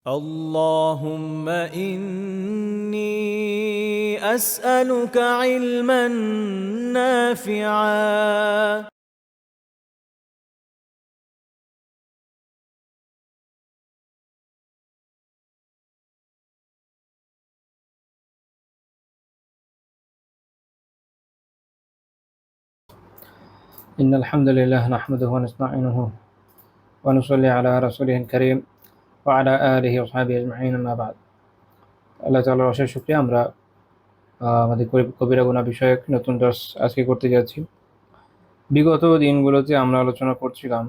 اللهم إني أسألك علما نافعا إن الحمد لله نحمده ونستعينه ونصلي على رسوله الكريم وعلى آله وصحبه أجمعين أما بعد আল্লাহ তাআলার অশেষ শুকরিয়া। আমরা আমাদের কবিরা গুনাহ বিষয়ক নতুন দর্স আজকে করতে যাচ্ছি। বিগত দিনগুলোতে আমরা আলোচনা করছিলাম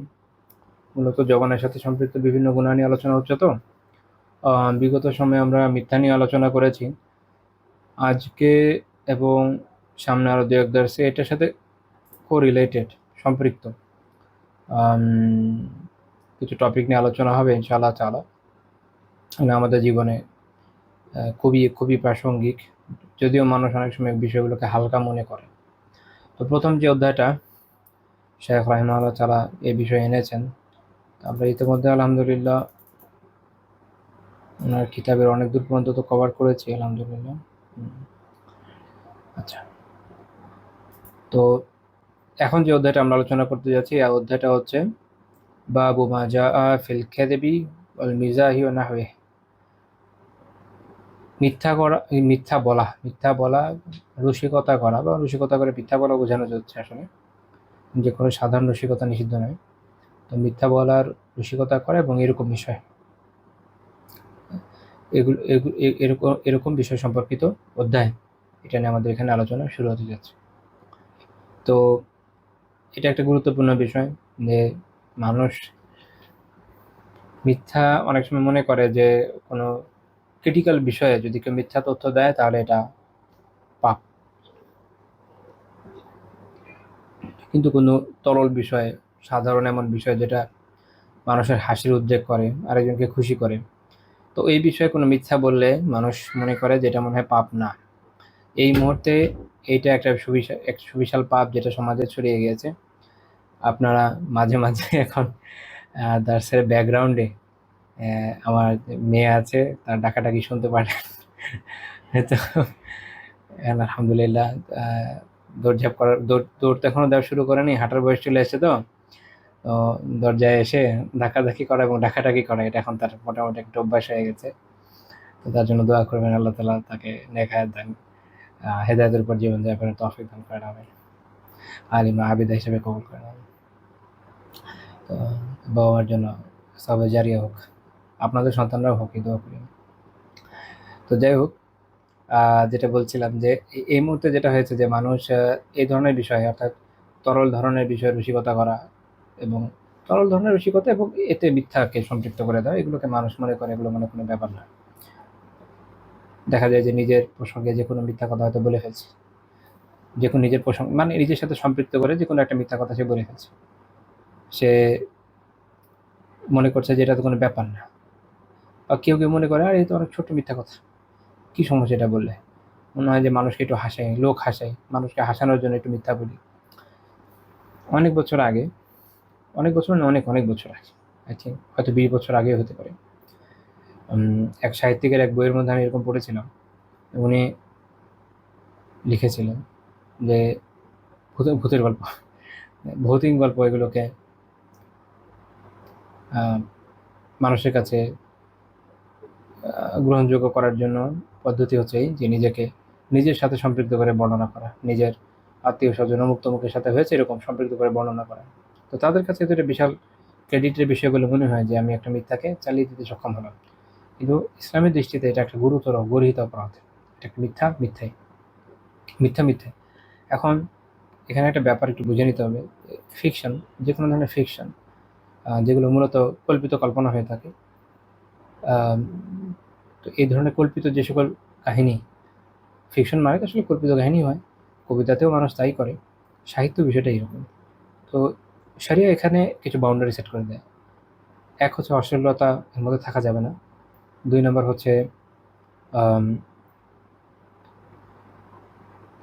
মূলত জবানের সাথে সম্পৃক্ত বিভিন্ন গুনাহ নিয়ে আলোচনা হচ্ছে। তো বিগত সময়ে আমরা মিথ্যা নিয়ে আলোচনা করেছি। আজকে এবং সামনে আরও দু এক দর্শে এটার সাথে কোরিলেটেড সম্পৃক্ত কিছু টপিক নিয়ে আলোচনা হবে ইনশাআল্লাহ তাআলা। আমাদের জীবনে খুবই প্রাসঙ্গিক, যদিও মানুষ অনেক সময় বিষয়গুলোকে হালকা মনে করে। তো প্রথম যে অধ্যায়টা শেখ রাহিমাহুল্লাহ তাআলা এই বিষয়ে এনেছেন, আমরা ইতিমধ্যে আলহামদুলিল্লাহ ওনার কিতাবের অনেক দূর পর্যন্ত তো কভার করেছি আলহামদুলিল্লাহ। আচ্ছা, তো এখন যে অধ্যায়টা আমরা আলোচনা করতে যাচ্ছি, এই অধ্যায়টা হচ্ছে বাবু মা জাআ ফিল কাযিবি ওয়াল মিজাহি ওয়া নাহবিহি। মিথ্যা বলা, রসিকতা করা বা রসিকতা করে মিথ্যা বলা বোঝানো যাচ্ছে। আসলে যে কোনো সাধারণ রসিকতা নিষিদ্ধ নয়, তো মিথ্যা বলার রসিকতা করা এবং এরকম বিষয়, এরকম বিষয় সম্পর্কিত অধ্যায়, এটা নিয়ে আমাদের এখানে আলোচনা শুরু হতে যাচ্ছে। তো এটা একটা গুরুত্বপূর্ণ বিষয় যে মানুষ মিথ্যা অনেক সময় মনে করে যে কোনো ক্রিটিক্যাল বিষয়ে যদি কেউ মিথ্যা তথ্য দেয় তাহলে এটা পাপ, কিন্তু কোনো তরল বিষয়ে, সাধারণ এমন বিষয় যেটা মানুষের হাসির উদ্রেক করে, আরেকজনকে খুশি করে, তো এই বিষয়ে কোনো মিথ্যা বললে মানুষ মনে করে যেটা মনে হয় পাপ না। এই মুহূর্তে এইটা একটা সুবিশাল পাপ যেটা সমাজে ছড়িয়ে গিয়েছে। আপনারা মাঝে মাঝে এখন দার্সের ব্যাকগ্রাউন্ডে আমার মেয়ে আছে, তার ডাকাডাকি শুনতে পারেন। তো আলহামদুলিল্লাহ দৌড়ঝাঁপ করার দৌড় তো এখনো দেওয়া শুরু করেনি, হাঁটার বয়স চলে এসেছে। তো দরজায় এসে ধাক্কাধাক্কি করা এবং ডাকাডাকি করা, এটা এখন তার মোটামুটি একটা অভ্যাস হয়ে গেছে। তো তার জন্য দোয়া করবেন, আল্লাহ তাআলা তাকে নেক হায়াত দেন, হেদায়েতের উপর জীবনযাপনের তৌফিক দান করেন, আমিন। আলিমা আবিদা হিসেবে কবুল করেন, আমিন। তো বাবা মার জন্য সওয়াবে জারিয়া হোক, আপনাদের সন্তানরাও হোক, এই দোয়া করি। তো যাই হোক, যেটা বলছিলাম যে এই মুহূর্তে যেটা হয়েছে যে মানুষ এই ধরনের বিষয়, অর্থাৎ তরল ধরনের বিষয়ে রসিকতা করা এবং এতে মিথ্যাকে সম্পৃক্ত করে দেওয়া, এগুলোকে মানুষ মনে করে এগুলো মানে কোনো ব্যাপার না। দেখা যায় যে নিজের প্রসঙ্গে যে কোনো মিথ্যা কথা হয়তো বলে ফেলছে, যে কোনো নিজের প্রসঙ্গ মানে নিজের সাথে সম্পৃক্ত করে যে কোনো একটা মিথ্যা কথা সে বলে ফেলছে, সে মনে করছে যে এটা তো কোনো ব্যাপার না। বা কেউ মনে করে আর এই তো অনেক ছোট মিথ্যা কথা, কি সমস্যা এটা বললে। মনে হয় যে মানুষকে একটু হাসাই, লোক হাসাই, মানুষকে হাসানোর জন্য একটু মিথ্যা বলি। অনেক বছর আগে, অনেক বছর না, অনেক বছর আগে, আই থিঙ্ক হয়তো 20 বছর আগে হতে পারে, এক সাহিত্যিকের এক বইয়ের মধ্যে আমি এরকম পড়েছিলাম। উনি লিখেছিলেন যে ভূতের গল্প, ভৌতিক গল্প, এগুলোকে মানুষের কাছে গ্রহণযোগ্য করার জন্য পদ্ধতি হচ্ছে এই যে নিজের সাথে সম্পৃক্ত করে বর্ণনা করা, নিজের আত্মীয় স্বজন মুক্ত মুখের সাথে হয়েছে এরকম সম্পৃক্ত করে বর্ণনা করা। তো তাদের কাছে তো এটা বিশাল ক্রেডিটের বিষয় বলে মনে হয় যে আমি একটা মিথ্যাকে চালিয়ে দিতে সক্ষম হলাম, কিন্তু ইসলামের দৃষ্টিতে এটা একটা গুরুতর গর্হিত অপরাধ। এটা একটা মিথ্যা। এখন এখানে একটা ব্যাপার একটু বুঝে নিতে হবে। ফিকশন, যে কোনো ধরনের ফিকশন যেগুলো মূলত কল্পিত কল্পনা হয়ে থাকে, তো এই ধরনের কল্পিত যে সকল কাহিনী, ফিকশন মানে তো আসলে কল্পিত কাহিনী হয়, কবিতাতেও মানুষ তাই করে, সাহিত্য বিষয়টা এরকম। তো শরিয়া এখানে কিছু বাউন্ডারি সেট করে দেয়। এক হচ্ছে অশ্লীলতা এর মধ্যে থাকা যাবে না। 2 নম্বর হচ্ছে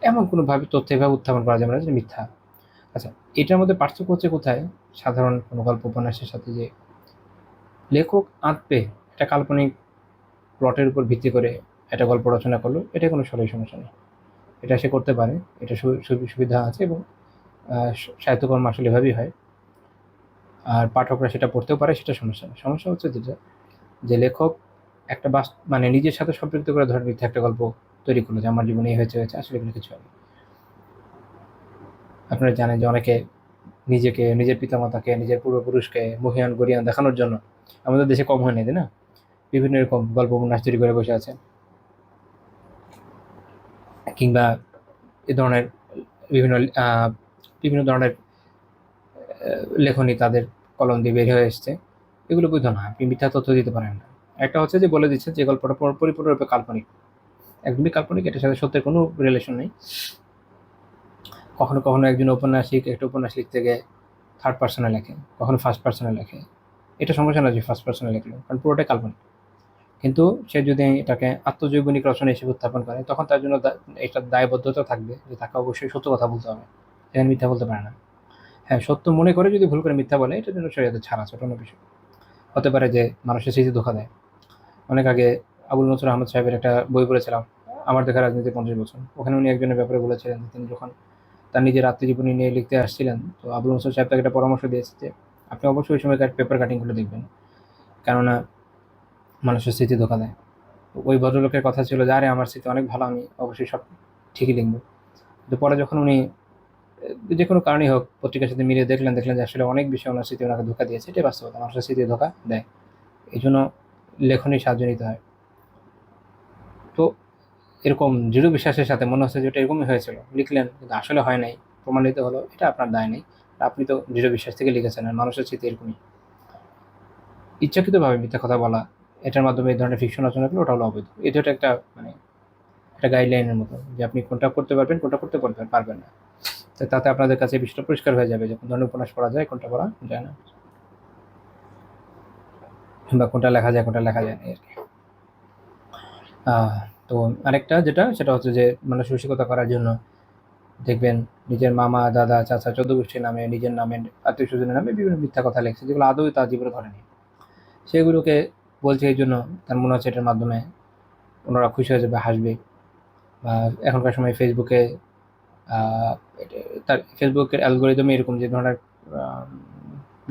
এমন কোনোভাবে তথ্য এভাবে উত্থাপন করা যাবে না যে মিথ্যা। আচ্ছা, এটার মধ্যে পার্থক্য হচ্ছে কোথায়? সাধারণ কোনো গল্প উপন্যাসের সাথে যে লেখক আঁটবে একটা কাল্পনিক প্লটের উপর ভিত্তি করে একটা গল্প রচনা করলো, এটা কোনো সমস্যা নেই, এটা সে করতে পারে, এটা সুবিধা আছে, এবং সাহিত্যকর্ম আসলে এভাবেই হয়। আর পাঠকরা সেটা পড়তেও পারে, সেটা সমস্যা নেই। সমস্যা হচ্ছে যেটা, যে লেখক একটা মানে নিজের সাথে সম্পৃক্ত করে ধরে নিতে একটা গল্প তৈরি করলো যে আমার জীবনে এই হয়েছে, আসলে এগুলো কিছু হয়। আপনারা জানেন যে অনেকে নিজেকে, নিজের পিতামাতাকে, নিজের পূর্বপুরুষকে মহিয়ান গরিয়ান দেখানোর জন্য, আমাদের দেশে কম হয় না, তাই না, বিভিন্ন রকম গল্প উপন্যাস তৈরি করে বসে আছে, কিংবা এ ধরনের বিভিন্ন বিভিন্ন ধরনের লেখনী তাদের কলম দিয়ে বের হয়ে এসছে। এগুলো বৈধ না, আপনি মিথ্যা তথ্য দিতে পারেন না। একটা হচ্ছে যে বলে দিচ্ছে যে গল্পটা পরিপূর্ণরূপে কাল্পনিক, একদমই কাল্পনিক, এটার সাথে সত্যের কোনো রিলেশন নেই। কখনো কখনো একজন ঔপন্যাসিক একটা উপন্যাস লিখতে গিয়ে থার্ড পার্সনে লেখে, কখনো ফার্স্ট পার্সনে লেখে, এটা সমস্যা না যে ফার্স্ট পার্সনে লিখলো, কারণ পুরোটাই কাল্পনিক। কিন্তু সে যদি এটাকে আত্মজৈবনিক রচনা হিসেবে উত্থাপন করে, তখন তার জন্য একটা দায়বদ্ধতা থাকবে যে তাকে অবশ্যই সত্য কথা বলতে হবে, এখানে মিথ্যা বলতে পারে না। হ্যাঁ, সত্য মনে করে যদি ভুল করে মিথ্যা বলে, এটার জন্য শরীয়তে ছাড় আছে, অন্য বিষয়। হতে পারে যে মানুষের স্মৃতি ধোঁকা দেয়। অনেক আগে আবুল নসর আহমদ সাহেবের একটা বই পড়েছিলাম, আমার দেখা রাজনীতি 50 বছর। ওখানে উনি একজনের ব্যাপারে বলেছিলেন যে তিনি যখন তার নিজের আত্মজীবনী নিয়ে লিখতে আসছিলেন, তো আবুল নসর সাহেব তাকে একটা পরামর্শ দিয়েছে যে আপনি অবশ্যই ওই সময়কার পেপার কাটিংগুলো দেখবেন, কেননা মানুষের স্মৃতি ধোঁকা দেয়। ওই ভদ্রলোকের কথা ছিল যে আরে আমার স্মৃতি অনেক ভালো, আমি অবশ্যই সব ঠিকই লিখবো। কিন্তু পরে যখন উনি যে কোনো কারণেই হোক পত্রিকার সাথে মিলিয়ে দেখলেন যে আসলে অনেক বিষয় ওনার স্মৃতি ওনাকে ধোঁকা দিয়েছে, এটাই বাস্তবতা, মানুষের স্মৃতি ধোঁকা দেয়। এই জন্য লেখনী সাহায্য নিতে হয়। তো এরকম দৃঢ় বিশ্বাসের সাথে মনে হচ্ছে যে এটা এরকমই হয়েছিল, লিখলেন কিন্তু আসলে হয় নাই, প্রমাণিত হলো, এটা আপনার দায় নেই, আপনি তো দৃঢ় বিশ্বাস থেকে লিখেছেন। আর মানুষের স্মৃতি এরকমই, ইচ্ছাকৃতভাবে মিথ্যা কথা বলা, এটার মাধ্যমে এই ধরনের ফিকশন রচনা করলে ওটা হলো অবৈধ। এটা হচ্ছে একটা মানে একটা গাইডলাইনের মতো, যে আপনি কোনটা করতে পারবেন, কোনটা করতে পারবেন না। তো তাতে আপনাদের কাছে বিষয়টা পরিষ্কার হয়ে যাবে যে কোন ধরনের উপন্যাস পড়া যায়, কোনটা পড়া যায় না, বা কোনটা লেখা যায়, কোনটা লেখা যায় না আর কি। তো আরেকটা যেটা, সেটা হচ্ছে যে মানুষ রসিকতা করার জন্য দেখবেন নিজের মামা, দাদা, চাচা, চোদ্দ গোষ্ঠীর নামে, নিজের নামে, আত্মীয় স্বজনের নামে বিভিন্ন মিথ্যা কথা লেখছে, যেগুলো আদৌ তার জীবনে ঘটেনি। সেগুলোকে বলছে এই জন্য তার মনে হচ্ছে এটার মাধ্যমে ওনারা খুশি হয়ে যাবে, হাসবে। বা এখনকার সময় ফেসবুকে তার ফেসবুকের অ্যালগোরিদমে এরকম যে ধরনের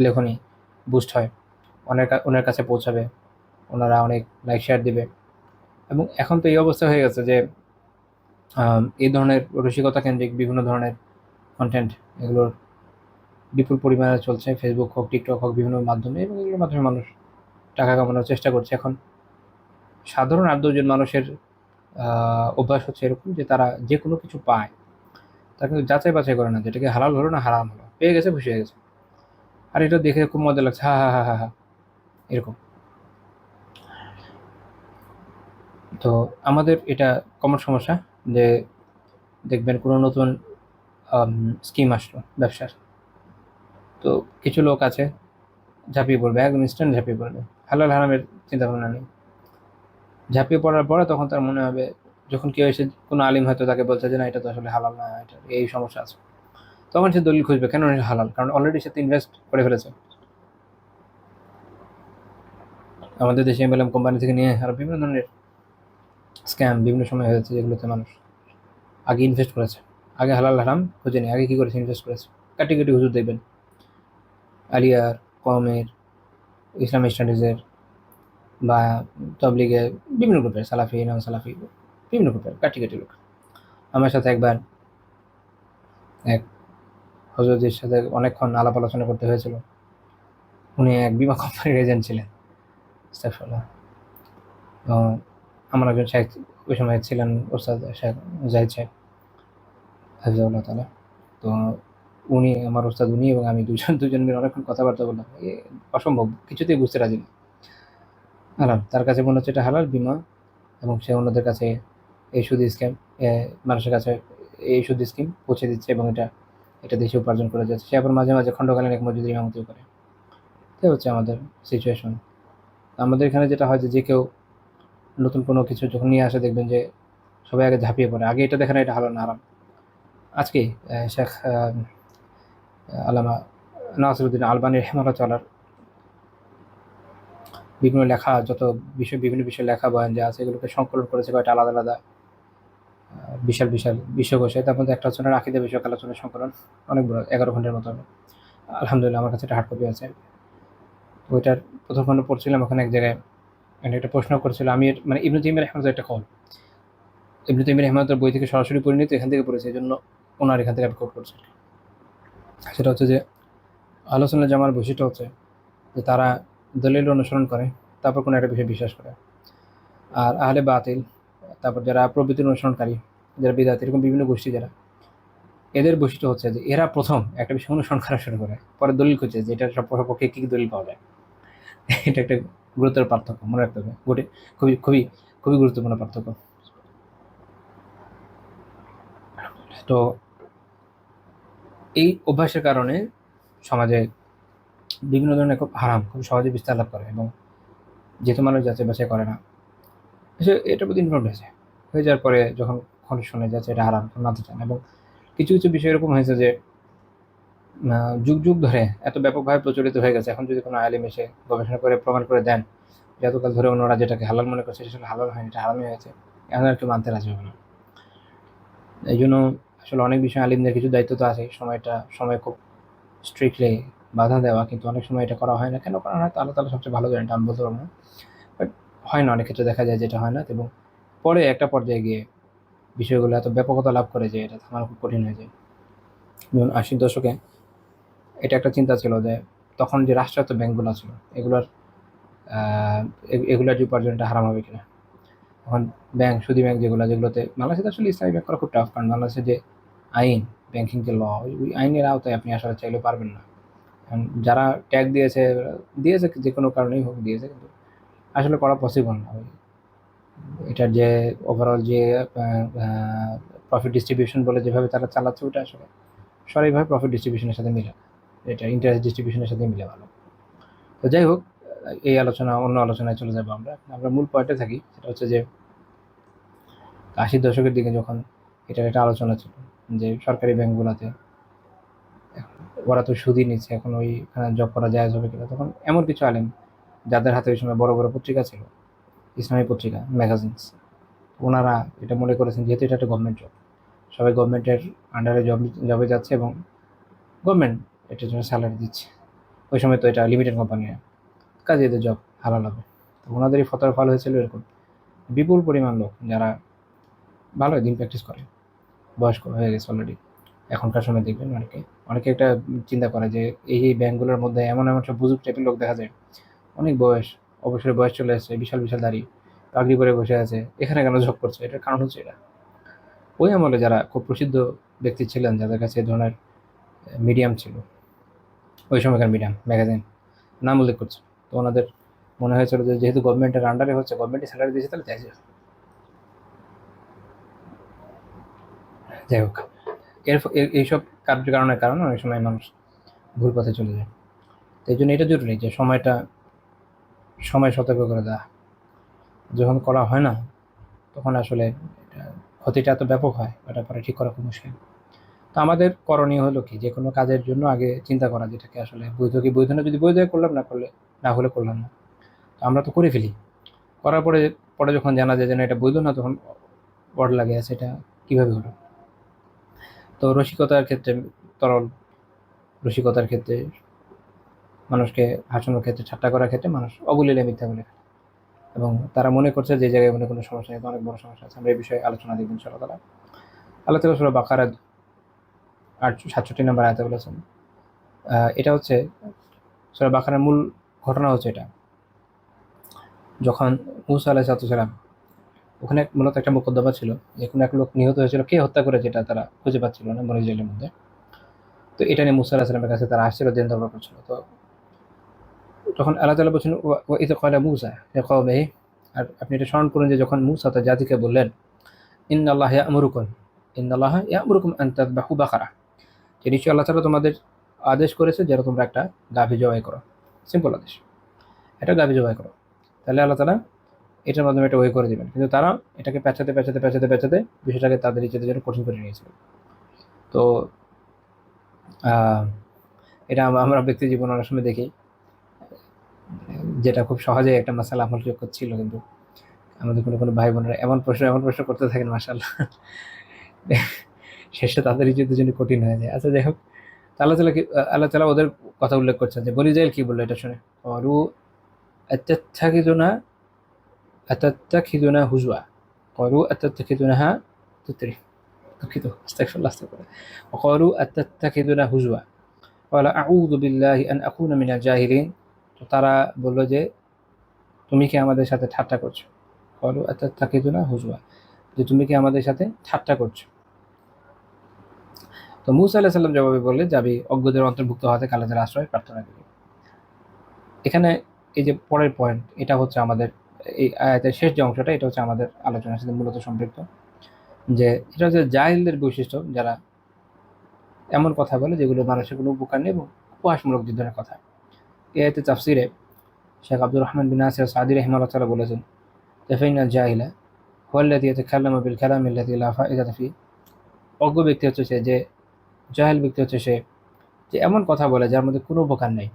লেখনী বুস্ট হয়, ওনার কাছে পৌঁছাবে, ওনারা অনেক লাইক শেয়ার দিবে। এবং এখন তো এই অবস্থা হয়ে গেছে যে এই ধরনের রসিকতা কেন্দ্রিক বিভিন্ন ধরনের কন্টেন্ট, এগুলোর বিপুল পরিমাণে চলছে, ফেসবুক হোক, টিকটক হোক, বিভিন্ন মাধ্যমে, এবং এগুলোর মাধ্যমে মানুষ টাকা কামানোর চেষ্টা করছে। এখন সাধারণ 8-10 জন মানুষের অভ্যাস হচ্ছে এরকম যে তারা যে কোনো কিছু পায়, তা কিন্তু যাচাই বাছাই করে না, যেটাকে হালাল হলো না হারাম হলো, পেয়ে গেছে, খুশি হয়ে গেছে, আর এটা দেখে খুব মজা লাগছে, হা হা হা হা হা, এরকম। তো আমাদের এটা কমন সমস্যা যে দেখবেন কোনো নতুন স্কিম আসলো ব্যবসার, তো কিছু লোক আছে ঝাঁপিয়ে পড়বে, একদম ইনস্ট্যান্ট ঝাঁপিয়ে পড়বে, হালাল হারামের চিন্তা ভাবনা নেই। ঝাঁপিয়ে পড়ার পরে তখন তার মনে হবে, যখন কেউ এসে কোনো আলিম হয়তো তাকে বলছে যে না এটা তো আসলে হালাল না, এটা এই সমস্যা আছে, তখন সে দলিল খুঁজবে কেন এটা হালাল, কারণ অলরেডি সে তো ইনভেস্ট করে ফেলেছে। আমাদের দেশে এমএলএম কোম্পানি থেকে নিয়ে আরো বিভিন্ন ধরনের স্ক্যাম বিভিন্ন সময় হয়েছে, যেগুলোতে মানুষ আগে ইনভেস্ট করেছে, আগে হালাল হারাম খুঁজেনি, আগে কি করেছে, ইনভেস্ট করেছে। কাটি কাটি হুজুর দেখবেন, আলিয়ার, কমের, ইসলামিক স্টাডিজের, বা তবলিগের, বিভিন্ন গ্রুপের, সালাফি, নন সালাফি, বিভিন্ন গ্রুপের কাটি কাটি লোক। আমার সাথে একবার এক হজরতের সাথে অনেকক্ষণ আলাপ আলোচনা করতে হয়েছিল। উনি এক বিমা কোম্পানির এজেন্ট ছিলেন, আস্তাগফিরুল্লাহ। তো আমার একজন শেখ ওই সময় ছিলেন, ওস্তাদ শেখ জাহিদ সাহেব হাফিজাহুল্লাহ তাআলা। তো উনি আমার ওস্তাদ, উনি এবং আমি দুজন মিলে অনেকক্ষণ কথাবার্তা বললাম, অসম্ভব, কিছুতেই বুঝতে রাজি না। হালাল, তার কাছে মনে হচ্ছে এটা হালাল বিমা, এবং সে অন্যদের কাছে এই সুদ স্কিম, মানুষের কাছে এই সুদ স্কিম পৌঁছে দিচ্ছে, এবং এটা এটা দেশে উপার্জন করে যাচ্ছে। সে আবার মাঝে মাঝে খণ্ডকালীন এক মসজিদের ইমামতিও করে। এটাই হচ্ছে আমাদের সিচুয়েশন। আমাদের এখানে যেটা হয় যে কেউ নতুন কোনো কিছু যখন নিয়ে আসে, দেখবেন যে সবাই আগে ঝাঁপিয়ে পড়ে, আগে এটা দেখে না এটা হালাল না হারাম। আজকে শেখ আল্লামা নাসিরুদ্দিন আলবানী রহমাতুল্লাহ তাআলার বিভিন্ন লেখা, যত বিভিন্ন বিষয়ে লেখা বয়ান যা আছে এগুলোকে সংকলন করেছে কয়েকটা আলাদা আলাদা বিশাল বিশাল বিশ্বকোষে। তার মধ্যে একটা হচ্ছে ওনার আকিদা বিষয়ক আলোচনা সংকলন, অনেক বড়, 11 ঘন্টার মতো হবে। আলহামদুলিল্লাহ আমার কাছে একটা হার্ড কপি আছে। ওইটার প্রথম খণ্ড পড়ছিলাম, ওখানে এক জায়গায় একটা প্রশ্ন করেছিল, আমি মানে ইবনু তাইমিয়া রাহিমাহুল্লাহ একটা কল, ইবনু তাইমিয়া রাহিমাহুল্লাহর বই থেকে সরাসরি পরিণত এখান থেকে পড়েছে, এই জন্য ওনার এখান থেকে আমি কোট করছি। সেটা হচ্ছে যে আলোচনা জামার বৈশিষ্ট্য হচ্ছে যে তারা দলিল অনুসরণ করে, তারপর কোনো একটা বিষয়ে বিশ্বাস করে। আর আহলে বাতিল, তারপর যারা প্রবৃত্তির অনুসরণকারী, যারা বিদাত, এরকম বিভিন্ন গোষ্ঠী যারা, এদের বৈশিষ্ট্য হচ্ছে যে এরা প্রথম একটা বিষয় অনুসরণ করা শুরু করে, পরে দলিল খুঁজছে যে এটার পক্ষে কী কী দলিল পাওয়া যায়। এটা একটা গুরুতর পার্থক্য, মনে রাখতে হবে। খুবই খুবই খুবই গুরুত্বপূর্ণ পার্থক্য। তো এই অভ্যাসের কারণে সমাজে বিভিন্ন ধরনের খুব হারাম খুব সহজে বিস্তার লাভ করে, এবং যেহেতু মানুষ যাচাই বাছাই করে না, সে এটার প্রতি ইনভলভ হয়ে যাওয়ার পরে যখন খনন শোনা যাচ্ছে এটা হারাম, মানতে চান। এবং কিছু কিছু বিষয় এরকম হয়েছে যে যুগ যুগ ধরে এত ব্যাপকভাবে প্রচলিত হয়ে গেছে, এখন যদি কোনো আলেম এসে গবেষণা করে প্রমাণ করে দেন যে এতকাল ধরে অন্যরা যেটাকে হালাল মনে করছে সেটা হালাল হয়নি, এটা হারামই হয়েছে, এখন আর কেউ মানতে রাজি হবে না। এই জন্য আসলে অনেক বিষয় আলিমদের কিছু দায়িত্ব তো আছে, সময় খুব স্ট্রিক্টলি বাধা দেওয়া, কিন্তু অনেক সময় এটা করা হয় না। কেন করা হয়, তো আল্লাহ তাআলা সবচেয়ে ভালো জানেন, এটা আমি বলতে পারবো না। বাট হয় না, অনেক ক্ষেত্রে দেখা যায় যেটা হয় না, এবং পরে একটা পর্যায়ে গিয়ে বিষয়গুলো এত ব্যাপকতা লাভ করে যে এটা থামানো খুব কঠিন হয়ে যায়। যেমন 80-র দশকে এটা একটা চিন্তা ছিল যে তখন যে রাষ্ট্রায়ত্ত ব্যাংকগুলো ছিল এগুলোর এগুলোর যে উপার্জনটা হারাম হবে কিনা। এখন ব্যাংক, সুদী ব্যাংক যেগুলোতে বাংলাদেশে আসলে ইসলামী ব্যাংক করা খুব টাফ, কারণ বাংলাদেশে যে আইন, ব্যাংকিং যে ল, ওই আইনের আওতায় আপনি আসলে চাইলেও পারবেন না। কারণ যারা ট্যাগ দিয়েছে দিয়েছে যে কোনো কারণেই হোক দিয়েছে, কিন্তু আসলে করা পসিবল না। ওই এটার যে ওভারঅল যে প্রফিট ডিস্ট্রিবিউশন বলে যেভাবে তারা চালাচ্ছে, ওটা আসলে সরাসরিভাবে প্রফিট ডিস্ট্রিবিউশনের সাথে মিলে, এটা ইন্টারেস্ট ডিস্ট্রিবিউশনের সাথে মিলে ভালো। তো যাই হোক, এই আলোচনা অন্য আলোচনায় চলে যাবো। আমরা মূল পয়েন্টে থাকি, সেটা হচ্ছে যে 80-র দশকের দিকে যখন এটার একটা আলোচনা ছিল যে সরকারি ব্যাংকগুলোতে ওরা তো সুদই নিচ্ছে, এখন ওইখানে জব করা জায়েজ হবে কিনা, তখন এমন কিছু আলেম যাদের হাতে ওই সময় বড় বড় পত্রিকা ছিল, ইসলামী পত্রিকা, ম্যাগাজিনস, ওনারা এটা মনে করেছেন যেহেতু এটা একটা গভর্নমেন্ট জব, সবাই গভর্নমেন্টের আন্ডারে জবে যাচ্ছে এবং গভর্নমেন্ট এটার জন্য স্যালারি দিচ্ছে, ওই সময় তো এটা লিমিটেড কোম্পানি না, কাজে এদের জব হালাল হবে। তো ওনাদের এই ফতোয়ার ফল হয়েছিল এরকম, বিপুল পরিমাণ লোক যারা ভালো দিন প্র্যাকটিস করে, বয়স্ক হয়ে গেছে অলরেডি, এখনকার সময় দেখবেন অনেকে একটা চিন্তা করে যে এই ব্যাংকগুলোর মধ্যে এমন এমন সব বুজুর্গ টাইপের লোক দেখা যায়, অনেক বয়স, অবসরের বয়স চলে আসছে, বিশাল বিশাল দাড়ি, পাগড়ি পরে বসে আছে, এখানে কেন জব করছে। এটার কারণ হচ্ছে এটা, ওই আমলে যারা খুব প্রসিদ্ধ ব্যক্তি ছিলেন, যাদের কাছে এ ধরনের মিডিয়াম ছিল, ওই সময়কার মিডিয়াম ম্যাগাজিন নাম উল্লেখ করছে, তো ওনাদের মনে হয়েছিল যে যেহেতু গভর্নমেন্টের আন্ডারে হচ্ছে, গভর্নমেন্টের স্যালারি দিয়েছে, তাহলে তাই যাই হোক। এইসব কারণের কারণে অনেক সময় মানুষ ভুল পথে চলে যায়। তো এই জন্য এটা জরুরি যে সময় সতর্ক করে দেওয়া, যখন করা হয় না তখন আসলে ক্ষতিটা এত ব্যাপক হয়, এটা পরে ঠিক করা খুব মুশকিল। তো আমাদের করণীয় হলো কি, যে কোনো কাজের জন্য আগে চিন্তা করা যেটাকে আসলে বৈধ কি বৈধ না, যদি বৈধ হয় করলাম, না হলে করলাম না। তো আমরা তো করে ফেলি, করার পরে পরে যখন জানা যায় যে না এটা বৈধ না, তখন পড় লাগে আছে এটা কীভাবে হলো। তো রসিকতার ক্ষেত্রে, তরল রসিকতার ক্ষেত্রে, মানুষকে হাসানোর ক্ষেত্রে, ঠাট্টা করার ক্ষেত্রে মানুষ অবলীলায় মিথ্যা বলে ফেলে, এবং তারা মনে করছে যে জায়গায় মনে কোনো সমস্যা নেই, অনেক বড় সমস্যা আছে। আমরা এই বিষয়ে আলোচনা দেখব ইনশাআল্লাহ তাআলা। আল্লাহ তাআলা সূরা বাকারা 67 নম্বর আয়াতে বলেছেন, এটা হচ্ছে সূরা বাকারার মূল ঘটনা হচ্ছে এটা, যখন মূসা আলাইহিস সালাম, ওখানে মূলত একটা মোকদ্দমা ছিল যে কোনো এক লোক নিহত হয়েছিল, কে হত্যা করে যেটা তারা খুঁজে পাচ্ছিল না বনী ইসরাঈলের মধ্যে। তো এটা নিয়ে মূসা আলাইহিস সালামের কাছে তারা আসছিল, দেন দরবার করছিল। তো তখন আল্লাহ তাআলা বলছেন ওয়া ইয ক্বালা মূসা লিকওমিহি, আর আপনি এটা স্মরণ করুন যে যখন মূসা তার জাতিকে বললেন, ইন্নাল্লাহা ইয়া'মুরুকুম আন তাযবাহু বাকারা, যে নিশ্চয়ই আল্লাহ তাআলা তোমাদের আদেশ করেছে যেন তোমরা একটা গাভী জবাই করো, সিম্পল আদেশ, একটা গাভী জবাই করো। তাহলে আল্লাহ তাআলা এটার মাধ্যমে এটা ওয়ে করে দেবেন, কিন্তু তারা এটাকে পেঁচাতে বিষয়টাকে তাদের নিজেদের জন্য কঠিন করে নিয়েছিল। তো এটা আমরা ব্যক্তি জীবনে অনেক সময় দেখি, যেটা খুব সহজে একটা মাসালা আমলযোগ্য ছিল, কিন্তু আমাদের কোনো কোনো ভাই বোনেরা এমন প্রশ্ন করতে থাকেন, মাশাআল্লাহ, শেষে তাদেরই দুজনে কঠিন হয়ে যায়। আচ্ছা, যাই হোক, তো আল্লাহ তাআলা ওদের কথা উল্লেখ করছেন যে বনি ইসরাইল কি বললো এটা শুনে, ক্বালু আতাত্তাখিযুনা আতাত্তাখিযুনা হুজওয়া, ক্বালু আতাত্তাখিযুনাহা তুতরি, দুঃখিত, আস্তাগফিরুল্লাহ, আস্তাগফিরুল্লাহ। ক্বালু আতাত্তাখিযুনা হুজওয়া ক্বালা আউযু বিল্লাহি আন আকুনা মিনাল জাহিলিন। তো তারা বলল যে তুমি কি আমাদের সাথে ঠাট্টা করছো? ক্বালু আতাত্তাখিযুনা হুজওয়া, যে তুমি কি আমাদের সাথে ঠাট্টা করছো? তো মূসা আলাইহিস সালাম জবাবে বললেন যে আমি অজ্ঞদের অন্তর্ভুক্ত হতে আল্লাহর আশ্রয় প্রার্থনা করি। এখানে এই যে পরের পয়েন্ট, এটা হচ্ছে আমাদের এই আয়াতের শেষ যে অংশটা, এটা হচ্ছে আমাদের আলোচনার সাথে মূলত সম্পৃক্ত। যে এটা হচ্ছে জাহিলদের বৈশিষ্ট্য, যারা এমন কথা বলে যেগুলো মানুষের কোনো উপকার নেই এবং উপহাসমূলক যে ধরনের কথা। এই আয়াতের তাফসিরে শেখ আব্দুর রহমান বিন নাসির সাদি রাহিমাহুল্লাহ তাআলা বলেছেন যে ফাইনাল জাহিলা হুয়া আল্লাযী ইয়াতাকাল্লামু বিল কালামি আল্লাযী লা ফাইদাতা ফিহি। অজ্ঞ ব্যক্তি হচ্ছে সে, যে জাহিল ব্যক্তি হচ্ছে সে যে এমন কথা বলে যার মধ্যে কোনো উপকার নেই,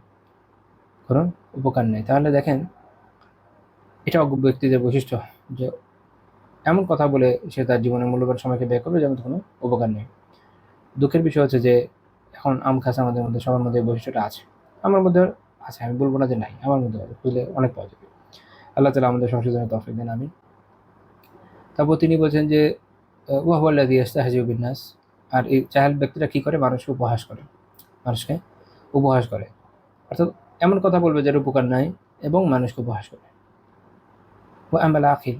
কোনো উপকার নেই। তাহলে দেখেন, এটা অজ্ঞ ব্যক্তিদের বৈশিষ্ট্য, যে এমন কথা বলে সে তার জীবনের মূল্যবান সময়কে ব্যয় করবে যার মধ্যে কোনো উপকার নেই। দুঃখের বিষয় হচ্ছে যে এখন আম খাস আমাদের মধ্যে, সবার মধ্যে এই বৈশিষ্ট্যটা আছে, আমার মধ্যে আছে, আমি বলবো না যে নাই, আমার মধ্যে আছে, বুঝলে অনেক পাওয়া যাবে। আল্লাহ তাআলা আমাদের সংশোধনের তৌফিক দেন, আমিন। তারপর তিনি বলছেন যে ওয়া হুয়া আল্লাযী ইস্তাহজিউ বিন নাস, আর এই জাহেল ব্যক্তিরা কি করে, মানুষকে উপহাস করে, মানুষকে উপহাস করে, অর্থাৎ এমন কথা বলবে যার উপকার নাই এবং মানুষকে উপহাস করে। ওয়া আমাল আখির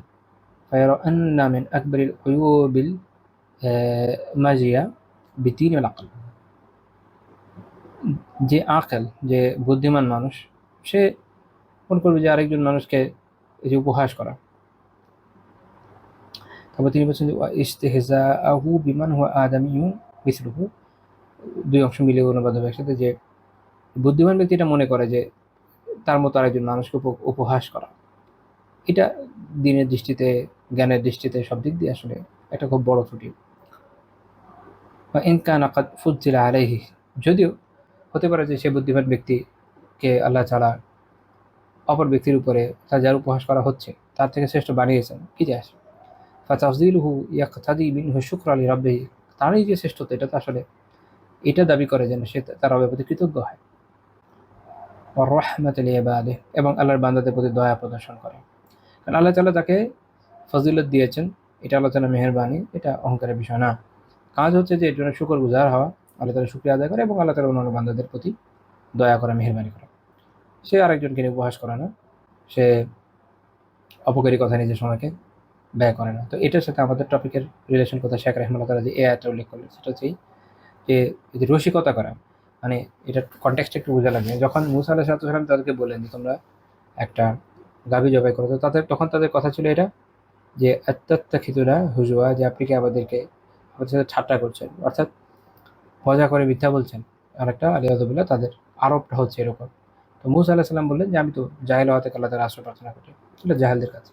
ফায়ারা আন্না মিন আকবারিল উয়ুবিল মাজিয়া বিতিনিল আকল। যে আকেল, যে বুদ্ধিমান মানুষ, সে মনে করবে যে আরেকজন মানুষকে এই যে উপহাস করা। তারপর তিনি বলছেন যে ইস্তেহজাহু বিমান হুয়া আদামিয়ুন মিসলুহু, দুই অংশ মিলিয়ে অনুবাদ হবে একসাথে, যে বুদ্ধিমান ব্যক্তি এটা মনে করে যে তার মতো আরেকজন মানুষকে উপহাস করা, এটা দিনের দৃষ্টিতে, জ্ঞানের দৃষ্টিতে, সব দিক দিয়ে আসলে একটা খুব বড় ত্রুটি। বা ইন কানা কাদ ফুজ্জিলা আলাইহি, যদিও হতে পারে যে সে বুদ্ধিমান ব্যক্তিকে আল্লাহ তাআলা অপর ব্যক্তির উপরে তার যার উপহাস করা হচ্ছে তার থেকে শ্রেষ্ঠ বানিয়েছেন, কি যায় আসে। ফাতাফযীলুহু ইয়াকতাদি মিনহু শুকরা লিরাব্বিহি, তারই যে শ্রেষ্ঠতা, এটা তো আসলে এটা দাবি করে যেন সে তার রবের প্রতি কৃতজ্ঞ হয়। ওয়া রাহমাতাল লিইবাদিহি, এবং আল্লাহর বান্দাদের প্রতি দয়া প্রদর্শন করে। কারণ আল্লাহ তাআলা তাকে ফজিলত দিয়েছেন, এটা আল্লাহ তাআলার মেহেরবানি, এটা অহংকারের বিষয় না। কাজ হচ্ছে যে এর জন্য শুকরগুজার হওয়া, আল্লাহ তাআলার শুকরিয়া আদায় করে এবং আল্লাহ তাআলার অন্যান্য বান্দাদের প্রতি দয়া করা, মেহেরবানি করা। সে আরেকজনকে নিয়ে উপহাস করে না, সে অপকারী কথা নিজের সময়কে ব্যয় করে না। তো এটার সাথে আমাদের টপিকের রিলেশন কথা শেখ রাহিমাহুল্লাহ তাআলা যে এই আয়াতটা উল্লেখ করলেন, সেটা হচ্ছে যে এই যে রসিকতা করা, মানে এটার কনটেক্সট একটু বোঝা লাগবে। যখন মুসা আলাইহিস সালাম তাদেরকে বললেন যে তোমরা একটা গাভী জবাই করো, তো তখন তাদের কথা ছিল এটা যে আত্তাত্তাখিযুনা হুজওয়া, যে আপনি কি আমাদের সাথে ঠাট্টা করছেন, অর্থাৎ মজা করে মিথ্যা বলছেন। আরেকটা আলিয়াযুবিল্লাহ, তাদের আরবটা হচ্ছে এরকম। তো মুসা আলাইহিস সালাম বললেন যে আমি তো জাহেল হওয়া থেকে আল্লাহ তাআলার আশ্রয় প্রার্থনা করি, এটা জাহেলদের কাছে,